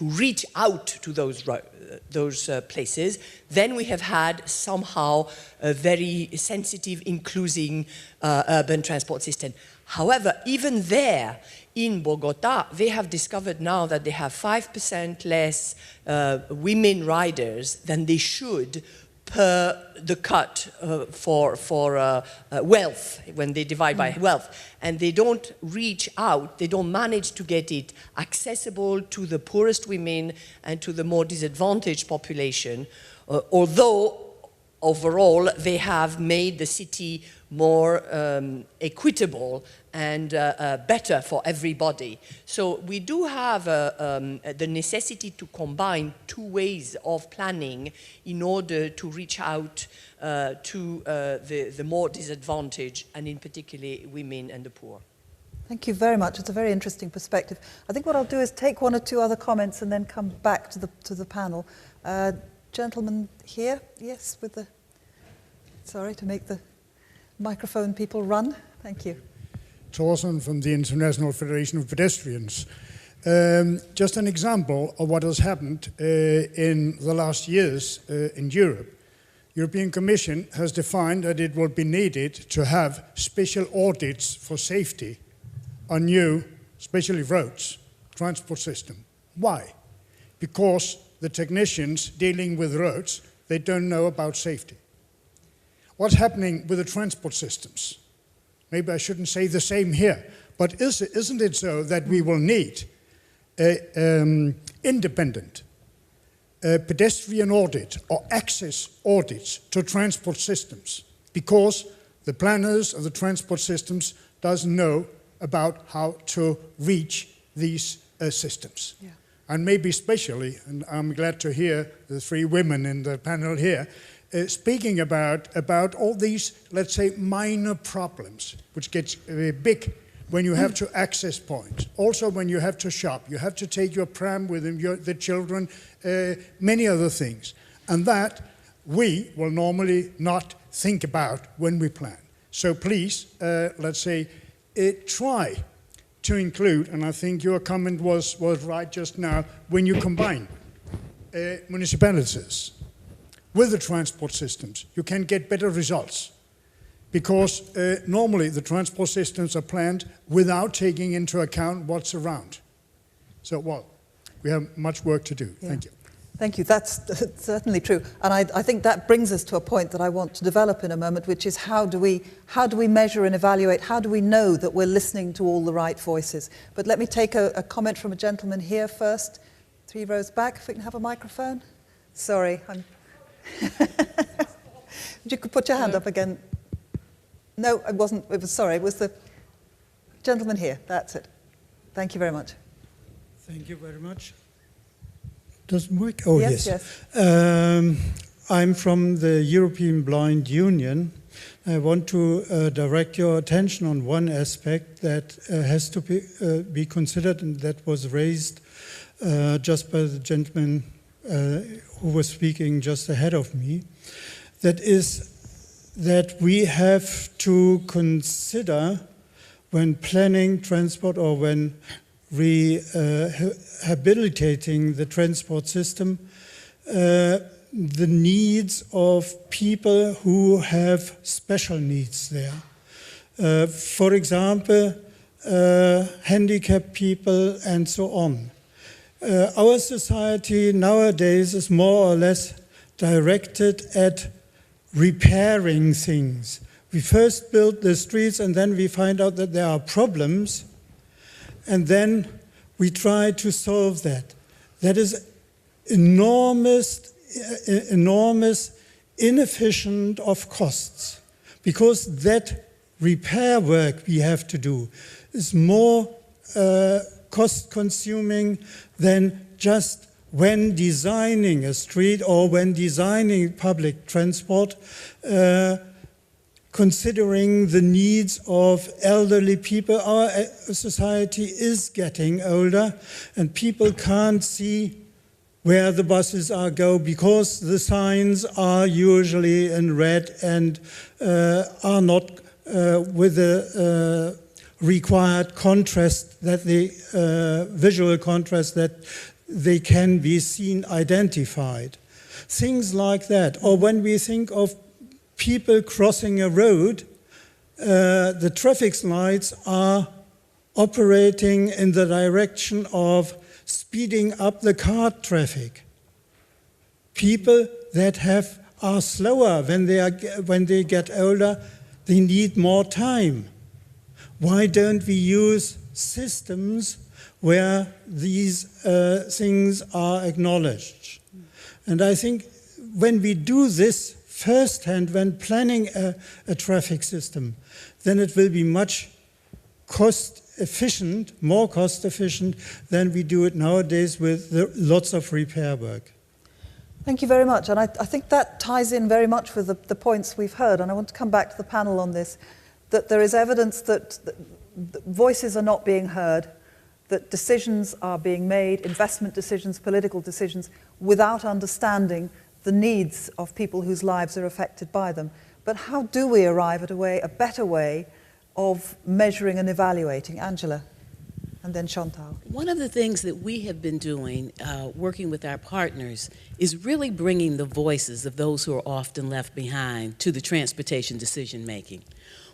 reach out to those places, then we have had somehow a very sensitive, inclusive urban transport system. However, even there, in Bogota, they have discovered now that they have 5% less women riders than they should per the cut for wealth, when they divide by wealth. And they don't reach out, they don't manage to get it accessible to the poorest women and to the more disadvantaged population, although overall they have made the city more equitable and better for everybody. So we do have the necessity to combine two ways of planning in order to reach out to the more disadvantaged, and in particular women and the poor. Thank you very much. It's a very interesting perspective. I think what I'll do is take one or two other comments and then come back to the panel. Gentleman here, yes, with the, sorry, to make the microphone people run. Thank you. Thorson from the International Federation of Pedestrians. Just an example of what has happened in the last years in Europe. European Commission has defined that it will be needed to have special audits for safety on new, especially roads, transport system. Why? Because the technicians dealing with roads, they don't know about safety. What's happening with the transport systems? Maybe I shouldn't say the same here, but isn't it so that we will need independent pedestrian audit or access audits to transport systems, because the planners of the transport systems doesn't know about how to reach these systems. Yeah. And maybe especially, and I'm glad to hear the three women in the panel here, speaking about all these, let's say, minor problems, which gets big when you have to access points. Also when you have to shop, you have to take your pram with them, the children, many other things. And that we will normally not think about when we plan. So please, let's say, try to include, and I think your comment was right just now, when you combine municipalities with the transport systems, you can get better results. Because normally the transport systems are planned without taking into account what's around. So, well, we have much work to do. Yeah. Thank you. Thank you. That's certainly true. And I think that brings us to a point that I want to develop in a moment, which is how do we measure and evaluate, how do we know that we're listening to all the right voices? But let me take a comment from a gentleman here first, 3 rows back, if we can have a microphone. Sorry. You could put your hand up again. No, it wasn't. It was, sorry, it was the gentleman here. That's it. Thank you very much. Thank you very much. Does it work? Oh, yes. Yes. I'm from the European Blind Union. I want to direct your attention on one aspect that has to be considered, and that was raised just by the gentleman who was speaking just ahead of me. That is that we have to consider when planning transport or when rehabilitating the transport system, the needs of people who have special needs there. For example, handicapped people and so on. Our society nowadays is more or less directed at repairing things. We first build the streets and then we find out that there are problems and then we try to solve that. That is enormous inefficient of costs, because that repair work we have to do is more cost consuming than just when designing a street or when designing public transport, considering the needs of elderly people. Our society is getting older and people can't see where the buses go, because the signs are usually in red and are not with the required contrast, that the visual contrast, that they can be seen, identified. Things like that. Or when we think of people crossing a road, the traffic lights are operating in the direction of speeding up the car traffic. People that are slower when they get older, they need more time. Why don't we use systems where these things are acknowledged? And I think when we do this firsthand, when planning a traffic system, then it will be much more cost efficient than we do it nowadays with lots of repair work. Thank you very much. And I think that ties in very much with the points we've heard. And I want to come back to the panel on this, that there is evidence that voices are not being heard, that decisions are being made, investment decisions, political decisions, without understanding the needs of people whose lives are affected by them. But how do we arrive at a better way of measuring and evaluating? Angela, and then Chantal. One of the things that we have been doing, working with our partners, is really bringing the voices of those who are often left behind to the transportation decision making.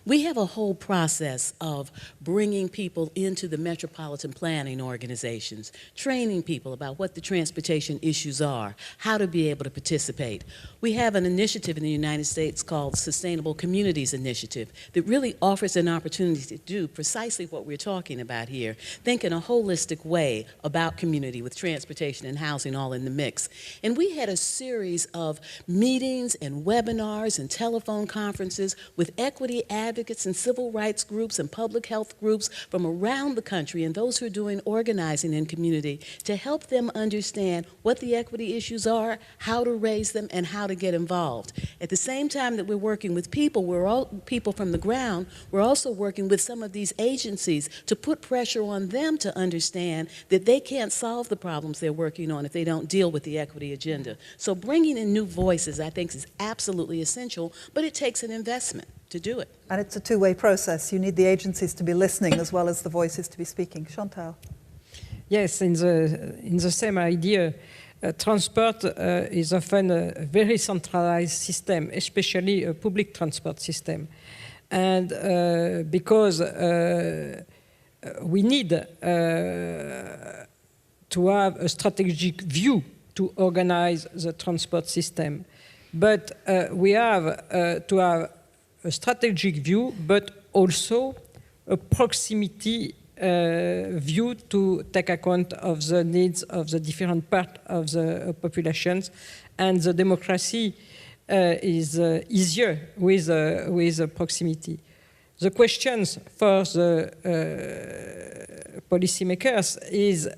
We have a whole process of bringing people into the metropolitan planning organizations, training people about what the transportation issues are, how to be able to participate. We have an initiative in the United States called Sustainable Communities Initiative that really offers an opportunity to do precisely what we're talking about here, think in a holistic way about community with transportation and housing all in the mix. And we had a series of meetings and webinars and telephone conferences with equity advocates and civil rights groups and public health groups from around the country and those who are doing organizing in community to help them understand what the equity issues are, how to raise them, and how to get involved. At the same time that we're working with people, people from the ground, we're also working with some of these agencies to put pressure on them to understand that they can't solve the problems they're working on if they don't deal with the equity agenda. So bringing in new voices, I think, is absolutely essential, but it takes an investment to do it. And it's a two-way process. You need the agencies to be listening as well as the voices to be speaking. Chantal. Yes, in the same idea, transport is often a very centralized system, especially a public transport system. And because we need to have a strategic view to organize the transport system. But we have to have a strategic view, but also a proximity view to take account of the needs of the different parts of the populations. And the democracy is easier with proximity. The questions for the policymakers is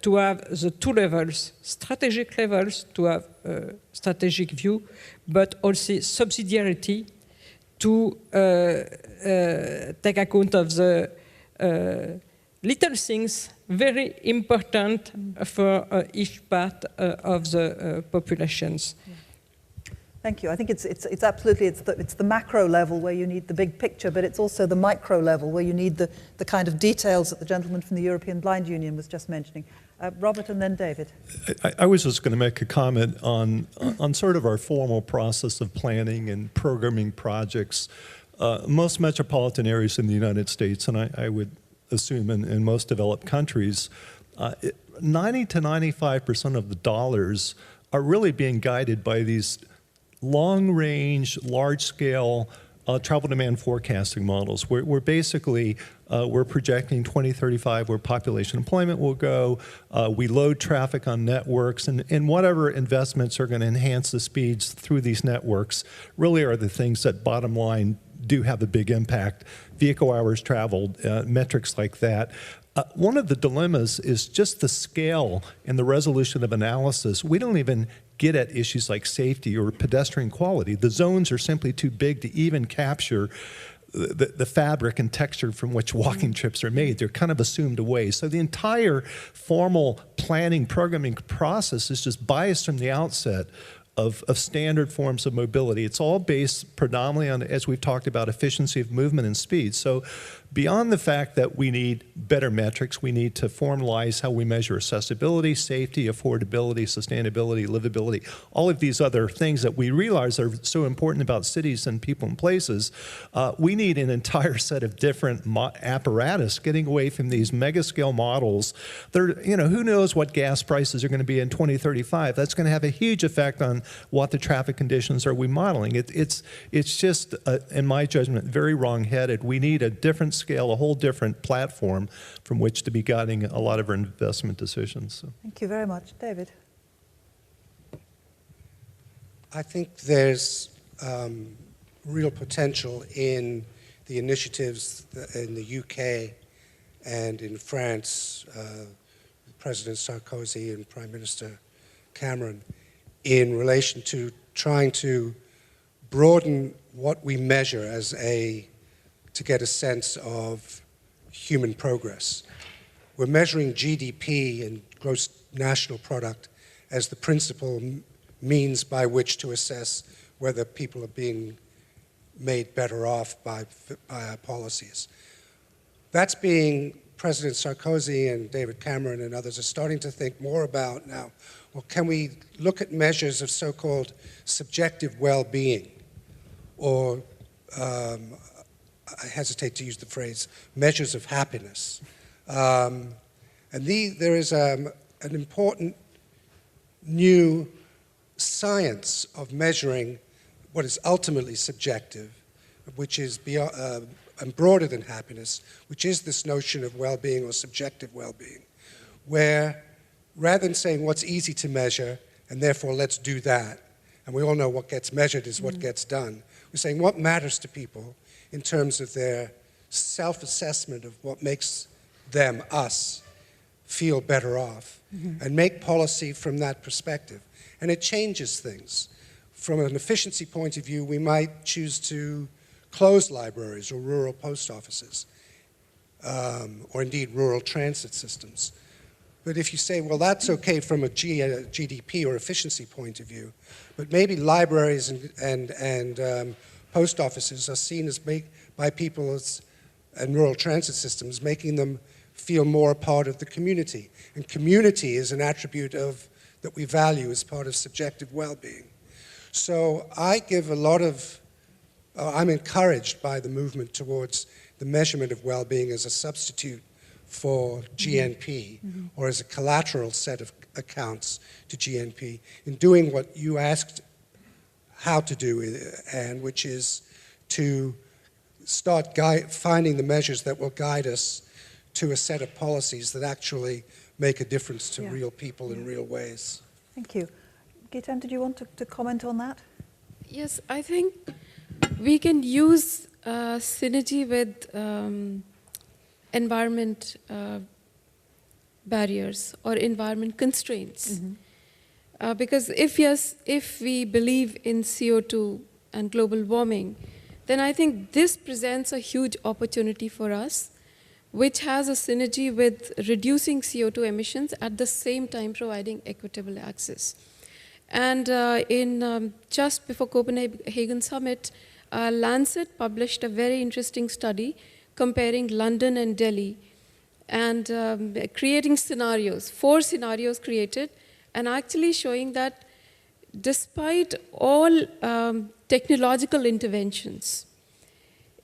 to have the two levels, strategic levels, to have a strategic view, but also subsidiarity to take account of the little things very important for each part of the populations. Yeah. Thank you. I think it's absolutely, it's the macro level where you need the big picture, but it's also the micro level where you need the kind of details that the gentleman from the European Blind Union was just mentioning. Robert and then David. I was just going to make a comment on sort of our formal process of planning and programming projects. Most metropolitan areas in the United States, and I would assume in most developed countries, 90 to 95% of the dollars are really being guided by these long-range, large-scale travel demand forecasting models. We're basically, we're projecting 2035 where population employment will go. We load traffic on networks, and whatever investments are going to enhance the speeds through these networks really are the things that, bottom line, do have a big impact. Vehicle hours traveled, metrics like that. One of the dilemmas is just the scale and the resolution of analysis. We don't even get at issues like safety or pedestrian quality. The zones are simply too big to even capture the fabric and texture from which walking trips are made. They're kind of assumed away. So the entire formal planning, programming process is just biased from the outset of standard forms of mobility. It's all based predominantly on, as we've talked about, efficiency of movement and speed. So beyond the fact that we need better metrics, we need to formalize how we measure accessibility, safety, affordability, sustainability, livability, all of these other things that we realize are so important about cities and people and places. We need an entire set of different apparatus, getting away from these mega scale models. Who knows what gas prices are going to be in 2035? That's going to have a huge effect on what the traffic conditions are we modeling. It's just, in my judgment, very wrong-headed. We need a different scale, a whole different platform from which to be guiding a lot of our investment decisions. So. Thank you very much. David? I think there's real potential in the initiatives in the UK and in France, President Sarkozy and Prime Minister Cameron, in relation to trying to broaden what we measure to get a sense of human progress. We're measuring GDP and gross national product as the principal means by which to assess whether people are being made better off by our policies. That's being President Sarkozy and David Cameron and others are starting to think more about now. Well, can we look at measures of so-called subjective well-being, or I hesitate to use the phrase, measures of happiness. And there is an important new science of measuring what is ultimately subjective, which is beyond, and broader than happiness, which is this notion of well-being or subjective well-being, where rather than saying what's easy to measure and therefore let's do that, and we all know what gets measured is what gets done, we're saying what matters to people in terms of their self-assessment of what makes them, us, feel better off, and make policy from that perspective. And it changes things. From an efficiency point of view, we might choose to close libraries or rural post offices, or indeed rural transit systems. But if you say, well, that's okay from a GDP or efficiency point of view, but maybe libraries and post offices are seen as by people and rural transit systems, making them feel more a part of the community. And community is an attribute that we value as part of subjective well-being. So I give a lot of, I'm encouraged by the movement towards the measurement of well-being as a substitute for GNP, or as a collateral set of accounts to GNP, in doing what you asked how to do, Anne, which is to start finding the measures that will guide us to a set of policies that actually make a difference to real people in real ways. Thank you. Gitan, did you want to comment on that? Yes, I think we can use synergy with environment barriers or environment constraints. Because if we believe in CO2 and global warming, then I think this presents a huge opportunity for us, which has a synergy with reducing CO2 emissions at the same time providing equitable access. And just before Copenhagen Summit, Lancet published a very interesting study comparing London and Delhi and creating scenarios, 4 scenarios created, and actually showing that despite all technological interventions,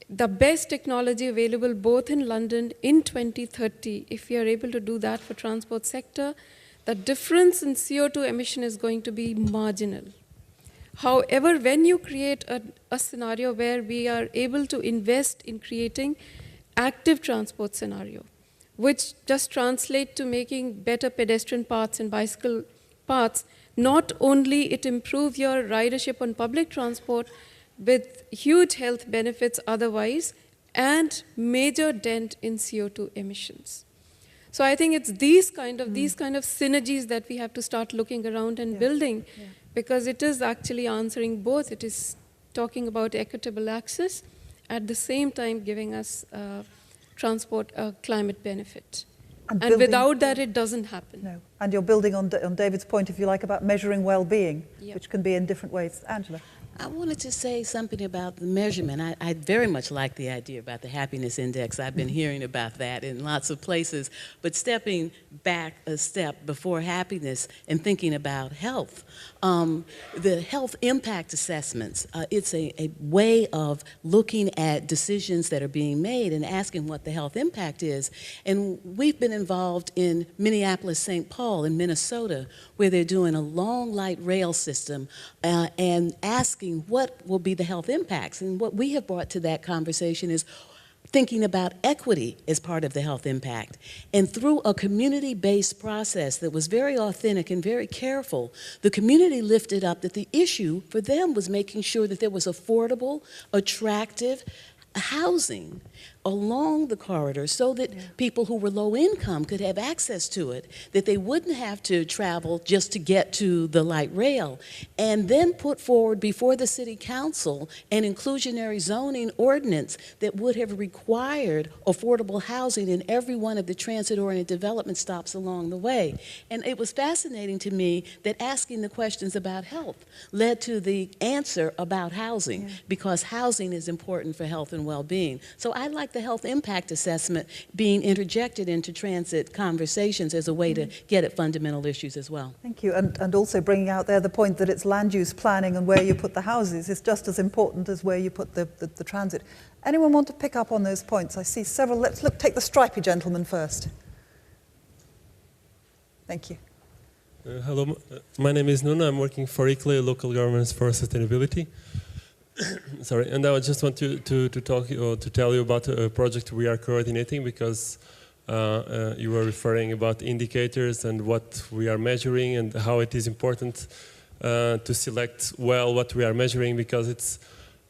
the best technology available both in London in 2030, if we are able to do that for transport sector, the difference in CO2 emission is going to be marginal. However, when you create a scenario where we are able to invest in creating active transport scenario, which just translate to making better pedestrian paths and bicycle paths, not only it improves your ridership on public transport with huge health benefits otherwise, and major dent in CO2 emissions. So I think it's these kind of synergies that we have to start looking around and building, because it is actually answering both. It is talking about equitable access at the same time giving us transport a climate benefit. And building, without that, it doesn't happen. No. And you're building on David's point, if you like, about measuring well-being, Yep. which can be in different ways. Angela? I wanted to say something about the measurement. I very much like the idea about the happiness index. I've been hearing about that in lots of places. But stepping back a step before happiness and thinking about health, the health impact assessments, it's a way of looking at decisions that are being made and asking what the health impact is. And we've been involved in Minneapolis-St. Paul in Minnesota, where they're doing a long light rail system and asking what will be the health impacts. And what we have brought to that conversation is thinking about equity as part of the health impact. And through a community-based process that was very authentic and very careful, the community lifted up that the issue for them was making sure that there was affordable, attractive housing along the corridor so that people who were low income could have access to it, that they wouldn't have to travel just to get to the light rail, and then put forward before the city council an inclusionary zoning ordinance that would have required affordable housing in every one of the transit-oriented development stops along the way. And it was fascinating to me that asking the questions about health led to the answer about housing, because housing is important for health and well-being. So I like the health impact assessment being interjected into transit conversations as a way to get at fundamental issues as well. Thank you. And also bringing out there the point that it's land use planning and where you put the houses is just as important as where you put the transit. Anyone want to pick up on those points? I see several. Let's take the stripy gentleman first. Thank you. Hello, my name is Nuno. I'm working for ICLE, Local Governments for Sustainability. Sorry, and I just want to talk or to tell you about a project we are coordinating, because you were referring about indicators and what we are measuring and how it is important to select well what we are measuring, because it's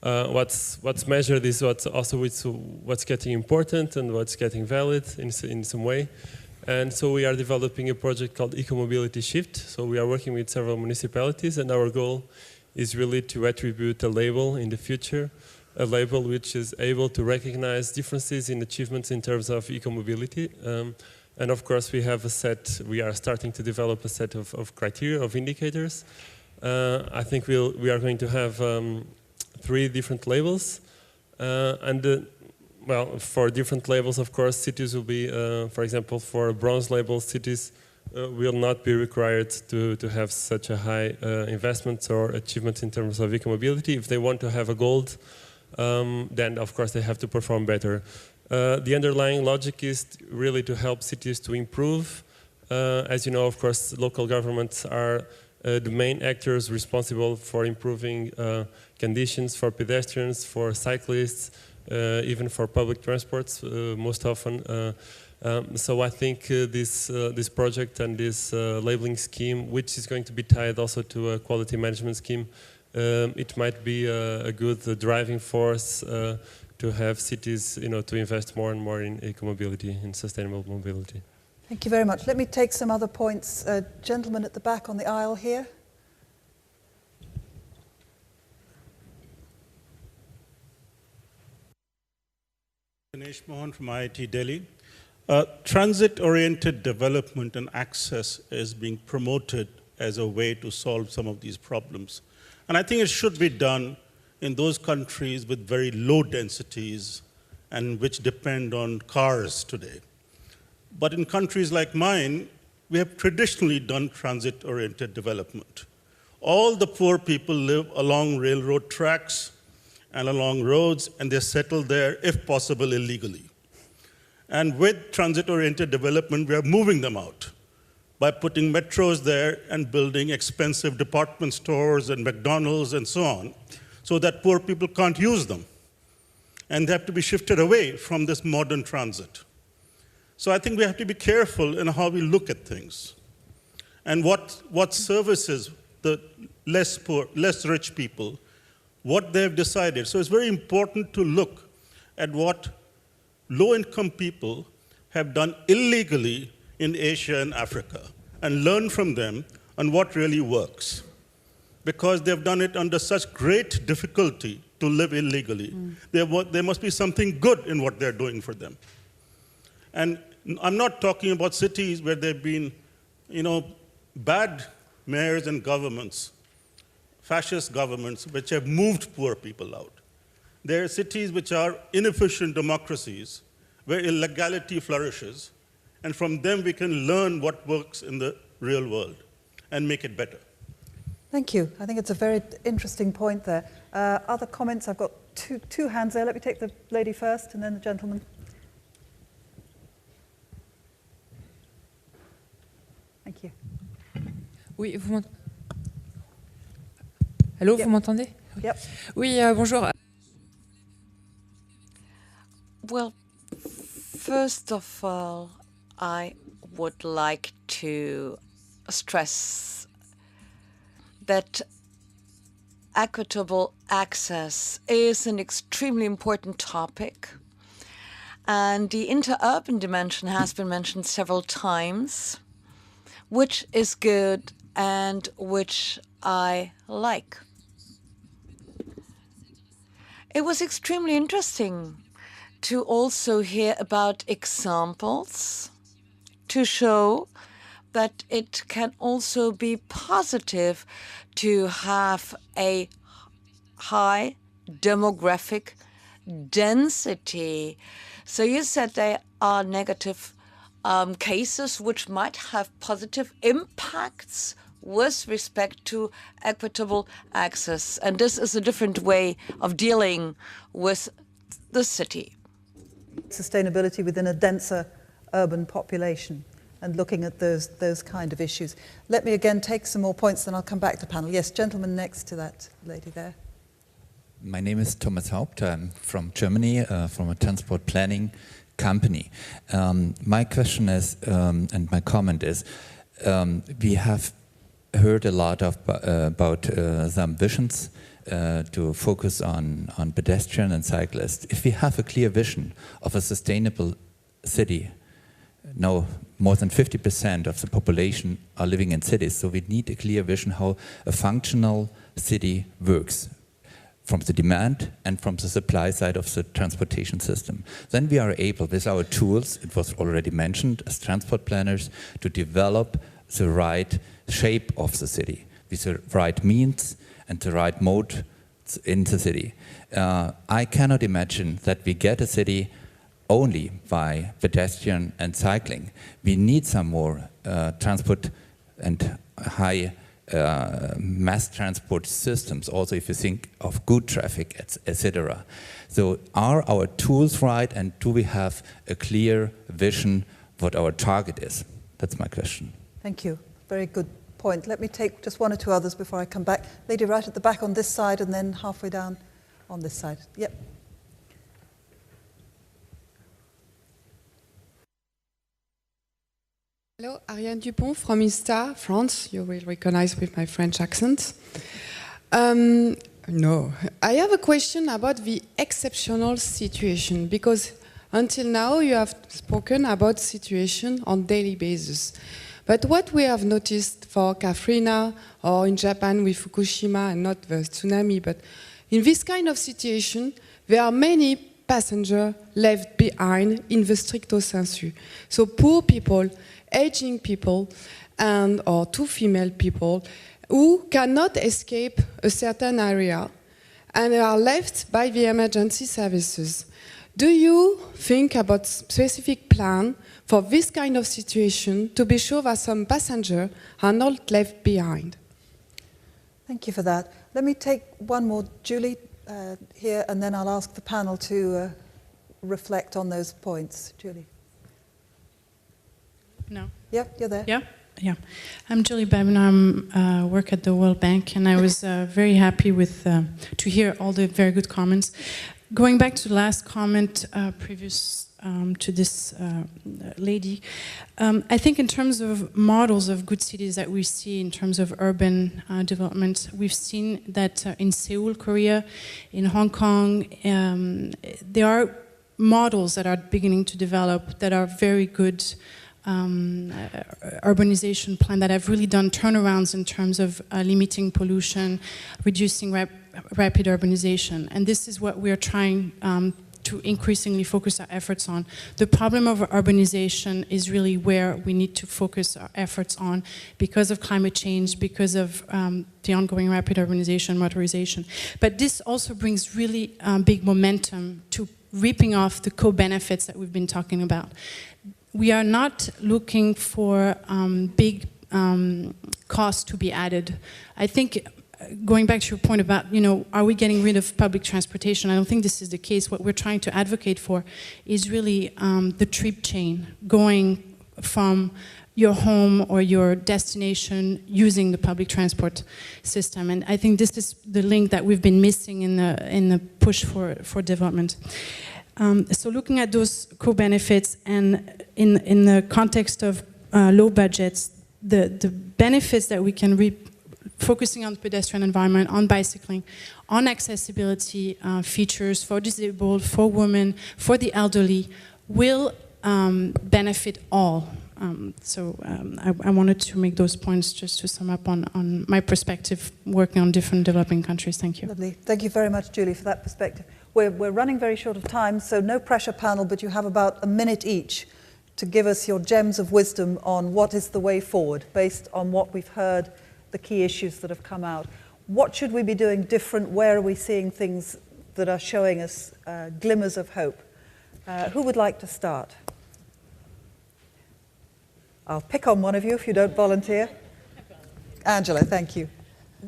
what's measured is what's getting important and what's getting valid in some way. And so we are developing a project called Eco-Mobility Shift. So we are working with several municipalities, and our goal is really to attribute a label in the future, a label which is able to recognize differences in achievements in terms of eco-mobility. And of course we are starting to develop a set of criteria, of indicators. I think we are going to have 3 different labels. Well, for different labels, of course, cities will be, for example, for bronze label, cities will not be required to have such a high investments or achievements in terms of eco-mobility. If they want to have a gold, then of course they have to perform better. The underlying logic is really to help cities to improve. As you know, of course, local governments are the main actors responsible for improving conditions for pedestrians, for cyclists, even for public transports most often. So I think this project and this labeling scheme, which is going to be tied also to a quality management scheme, it might be a good driving force to have cities, to invest more and more in eco-mobility, in sustainable mobility. Thank you very much. Let me take some other points. Gentleman at the back on the aisle here. Ganesh Mohan from IIT Delhi. Transit-oriented development and access is being promoted as a way to solve some of these problems. And I think it should be done in those countries with very low densities and which depend on cars today. But in countries like mine, we have traditionally done transit-oriented development. All the poor people live along railroad tracks and along roads, and they settle there, if possible, illegally. And with transit-oriented development, we are moving them out by putting metros there and building expensive department stores and McDonald's and so on, so that poor people can't use them. And they have to be shifted away from this modern transit. So I think we have to be careful in how we look at things and what services the less poor, less rich people, what they've decided. So it's very important to look at what low-income people have done illegally in Asia and Africa and learn from them on what really works. Because they've done it under such great difficulty to live illegally. There must be something good in what they're doing for them. And I'm not talking about cities where there have been, bad mayors and governments, fascist governments, which have moved poor people out. There are cities which are inefficient democracies, where illegality flourishes, and from them we can learn what works in the real world and make it better. Thank you. I think it's a very interesting point there. Other comments? I've got two hands there. Let me take the lady first and then the gentleman. Thank you. Oui, Allô, Yep. vous m'entendez? Yep. Oui, bonjour. Well, first of all, I would like to stress that equitable access is an extremely important topic. And the interurban dimension has been mentioned several times, which is good and which I like. It was extremely interesting to also hear about examples to show that it can also be positive to have a high demographic density. So you said there are negative cases which might have positive impacts with respect to equitable access. And this is a different way of dealing with the city. Sustainability within a denser urban population and looking at those kind of issues. Let me again take some more points, then I'll come back to panel. Yes, gentleman next to that lady there. My name is Thomas Haupt. I'm from Germany, from a transport planning company. My question is, and my comment is, we have heard a lot about some visions to focus on pedestrian and cyclists. If we have a clear vision of a sustainable city, now more than 50% of the population are living in cities, so we need a clear vision how a functional city works from the demand and from the supply side of the transportation system. Then we are able, with our tools, it was already mentioned, as transport planners, to develop the right shape of the city, with the right means and the right mode in the city. I cannot imagine that we get a city only by pedestrian and cycling. We need some more transport and high mass transport systems, also if you think of good traffic, etc. So are our tools right, and do we have a clear vision what our target is? That's my question. Thank you. Very good point. Let me take just one or two others before I come back. Lady right at the back on this side and then halfway down on this side. Yep. Hello, Ariane Dupont from ISTA, France. You will recognize with my French accent. No, I have a question about the exceptional situation, because until now you have spoken about situation on daily basis. But what we have noticed for Katrina or in Japan with Fukushima, and not the tsunami, but in this kind of situation, there are many passengers left behind in the stricto sensu. So poor people, aging people, and or two female people who cannot escape a certain area and are left by the emergency services. Do you think about specific plan for this kind of situation to be sure that some passengers are not left behind? Thank you for that. Let me take one more, Julie, here, and then I'll ask the panel to reflect on those points. Julie. No. Yeah, you're there. Yeah. I'm Julie Babin. I work at the World Bank, and I was very happy with to hear all the very good comments. Going back to the last comment previous to this lady, I think in terms of models of good cities that we see in terms of urban development, we've seen that in Seoul, Korea, in Hong Kong, there are models that are beginning to develop that are very good urbanization plan that have really done turnarounds in terms of limiting pollution, reducing rapid urbanization. And this is what we are trying to increasingly focus our efforts on. The problem of urbanization is really where we need to focus our efforts on because of climate change, because of the ongoing rapid urbanization, motorization. But this also brings really big momentum to reaping off the co-benefits that we've been talking about. We are not looking for big costs to be added. I think going back to your point about, are we getting rid of public transportation? I don't think this is the case. What we're trying to advocate for is really the trip chain, going from your home or your destination using the public transport system. And I think this is the link that we've been missing in the push for development. So looking at those co-benefits and in the context of low budgets, the benefits that we can reap focusing on the pedestrian environment, on bicycling, on accessibility features for disabled, for women, for the elderly, will benefit all. I wanted to make those points just to sum up on my perspective working on different developing countries. Thank you. Lovely. Thank you very much, Julie, for that perspective. We're running very short of time, so no pressure panel, but you have about a minute each to give us your gems of wisdom on what is the way forward based on what we've heard, the key issues that have come out. What should we be doing different? Where are we seeing things that are showing us glimmers of hope? Who would like to start? I'll pick on one of you if you don't volunteer. Angela, thank you.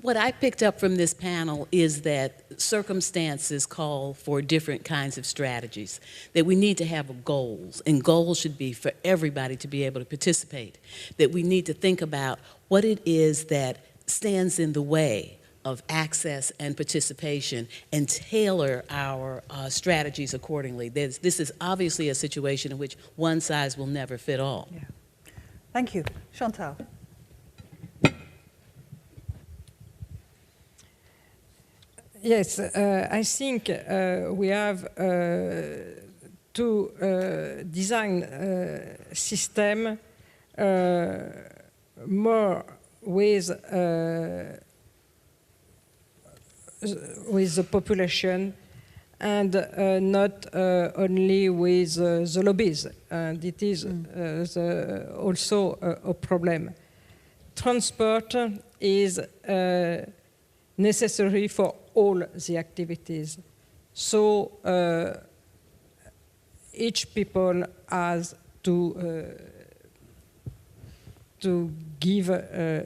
What I picked up from this panel is that circumstances call for different kinds of strategies, that we need to have goals, and goals should be for everybody to be able to participate, that we need to think about what it is that stands in the way of access and participation and tailor our strategies accordingly. This is obviously a situation in which one size will never fit all. Yeah. Thank you. Chantal. Yes, I think we have to design a system more with the population and not only with the lobbies. And it is also a problem. Transport is necessary for all the activities. So each people has to give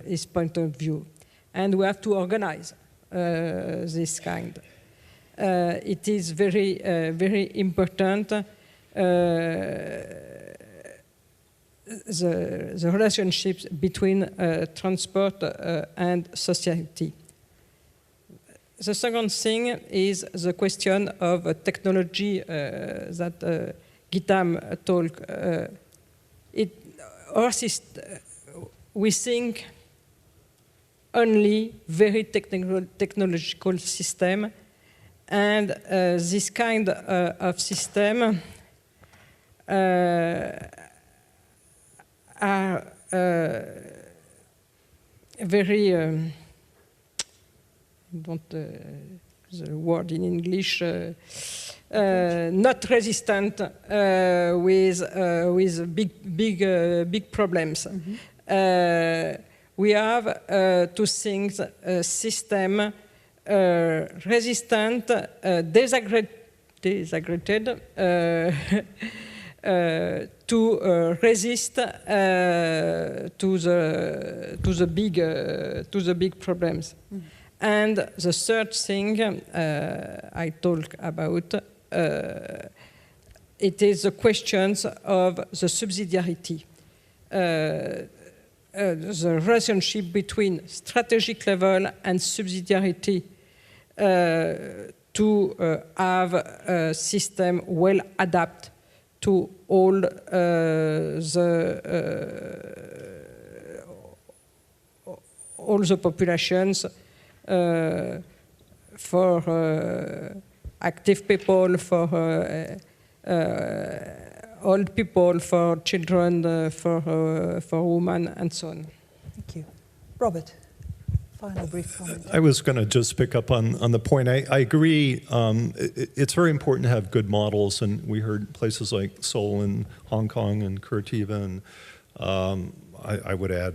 his point of view. And we have to organize this kind. It is very, very important the relationships between transport and society. The second thing is the question of technology that Gitam talked. We think only very technological system, and this kind of system are very the word in English, not resistant with big problems. Mm-hmm. We have two things: system resistant, disaggregated to resist to the big problems. Mm-hmm. And the third thing I talk about, it is the questions of the subsidiarity. The relationship between strategic level and subsidiarity to have a system well adapted to all the populations, for active people, for old people, for children, for women, and so on. Thank you. Robert, final brief comment. I was going to just pick up on the point. I agree. It's very important to have good models, and we heard places like Seoul and Hong Kong and Curitiba, and I would add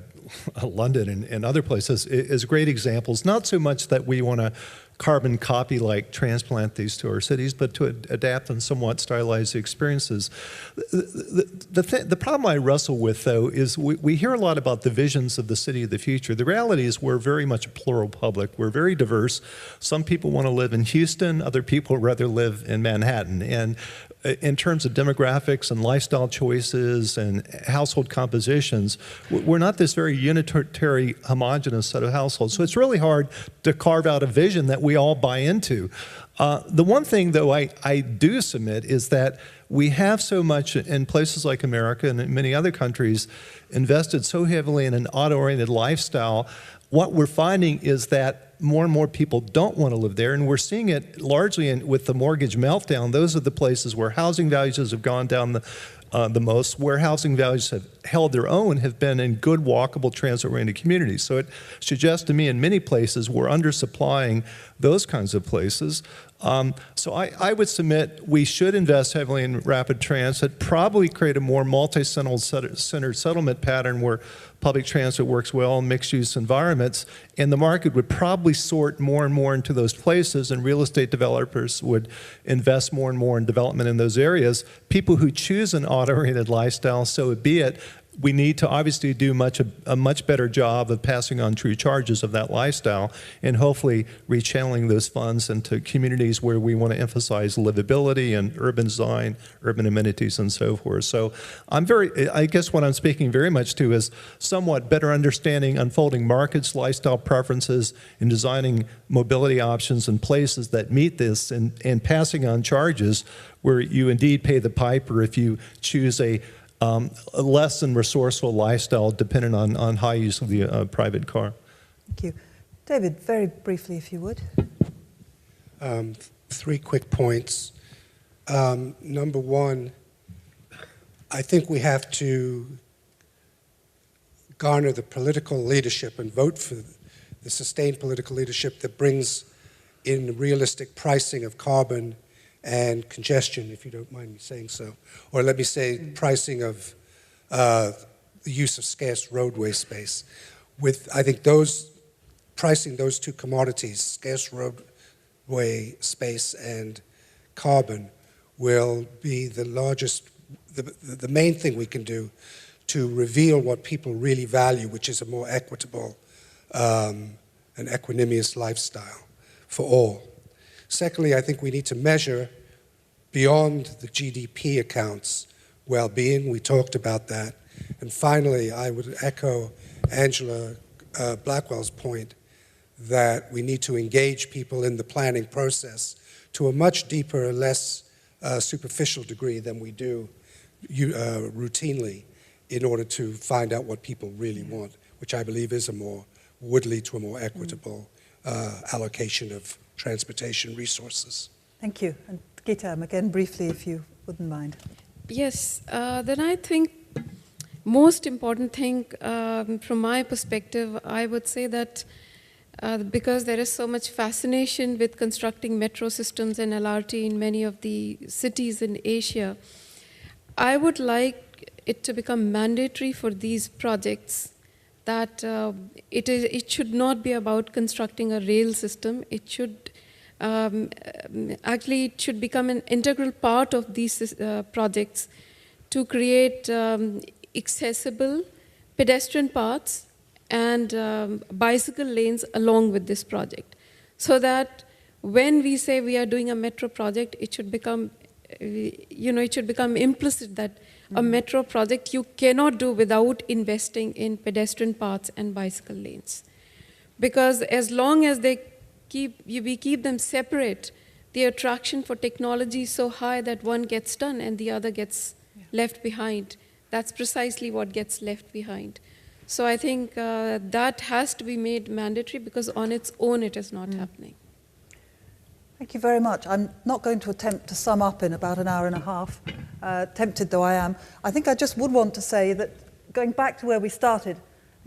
London and other places as great examples. Not so much that we want to carbon copy, like transplant these to our cities, but to adapt and somewhat stylize the experiences. The problem I wrestle with, though, is we hear a lot about the visions of the city of the future. The reality is we're very much a plural public. We're very diverse. Some people want to live in Houston. Other people rather live in Manhattan. And in terms of demographics and lifestyle choices and household compositions, we're not this very unitary, homogenous set of households. So it's really hard to carve out a vision that we all buy into. The one thing, though, I do submit is that we have so much in places like America and in many other countries invested so heavily in an auto-oriented lifestyle. What we're finding is that more and more people don't want to live there, and we're seeing it largely with the mortgage meltdown. Those are the places where housing values have gone down the most. Where housing values have held their own have been in good, walkable, transit-oriented communities. So it suggests to me in many places we're undersupplying those kinds of places. So I would submit we should invest heavily in rapid transit, probably create a more multi-centered settlement pattern where public transit works well in mixed-use environments, and the market would probably sort more and more into those places, and real estate developers would invest more and more in development in those areas. People who choose an auto-oriented lifestyle, so be it. We need to obviously do a much better job of passing on true charges of that lifestyle and hopefully rechanneling those funds into communities where we want to emphasize livability and urban design, urban amenities, and so forth. So I guess what I'm speaking very much to is somewhat better understanding unfolding markets, lifestyle preferences, and designing mobility options in places that meet this and passing on charges where you indeed pay the piper if you choose a less than resourceful lifestyle dependent on high use of the private car. Thank you. David, very briefly, if you would. 3 quick points. Number one, I think we have to garner the political leadership and vote for the sustained political leadership that brings in realistic pricing of carbon and congestion, if you don't mind me saying so. Or let me say pricing of the use of scarce roadway space. I think pricing those 2 commodities, scarce roadway space and carbon, will be the main thing we can do to reveal what people really value, which is a more equitable and equanimous lifestyle for all. Secondly, I think we need to measure beyond the GDP accounts well-being. We talked about that. And finally, I would echo Angela Blackwell's point that we need to engage people in the planning process to a much deeper, less superficial degree than we do routinely in order to find out what people really want, which I believe would lead to a more equitable allocation of transportation resources. Thank you. And Gita, again, briefly, if you wouldn't mind. Yes, then I think most important thing from my perspective, I would say that because there is so much fascination with constructing metro systems and LRT in many of the cities in Asia, I would like it to become mandatory for these projects that it should not be about constructing a rail system. It should actually it should become an integral part of these projects to create accessible pedestrian paths and bicycle lanes along with this project, so that when we say we are doing a metro project, it should become, it should become implicit that a metro project you cannot do without investing in pedestrian paths and bicycle lanes. Because as long as we keep them separate, the attraction for technology is so high that one gets done and the other gets left behind. That's precisely what gets left behind. So I think that has to be made mandatory, because on its own it is not happening. Thank you very much. I'm not going to attempt to sum up in about an hour and a half, tempted though I am. I think I just would want to say that, going back to where we started,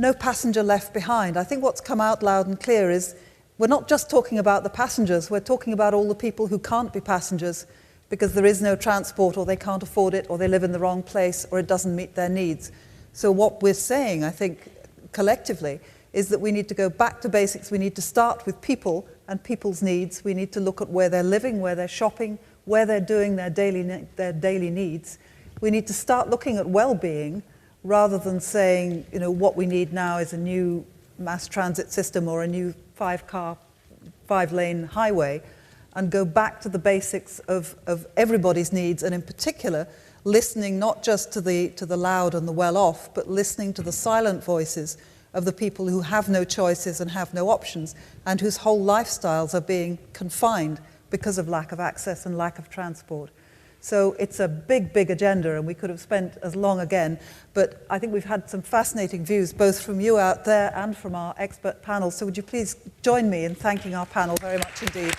no passenger left behind. I think what's come out loud and clear is we're not just talking about the passengers, we're talking about all the people who can't be passengers because there is no transport, or they can't afford it, or they live in the wrong place, or it doesn't meet their needs. So what we're saying, I think, collectively, is that we need to go back to basics. We need to start with people and people's needs. We need to look at where they're living, where they're shopping, where they're doing their daily needs. We need to start looking at well-being rather than saying, you know, what we need now is a new mass transit system or a new 5-lane highway, and go back to the basics of everybody's needs, and in particular, listening not just to the loud and the well-off, but listening to the silent voices of the people who have no choices and have no options, and whose whole lifestyles are being confined because of lack of access and lack of transport. So it's a big, big agenda, and we could have spent as long again, but I think we've had some fascinating views, both from you out there and from our expert panel. So would you please join me in thanking our panel very much indeed.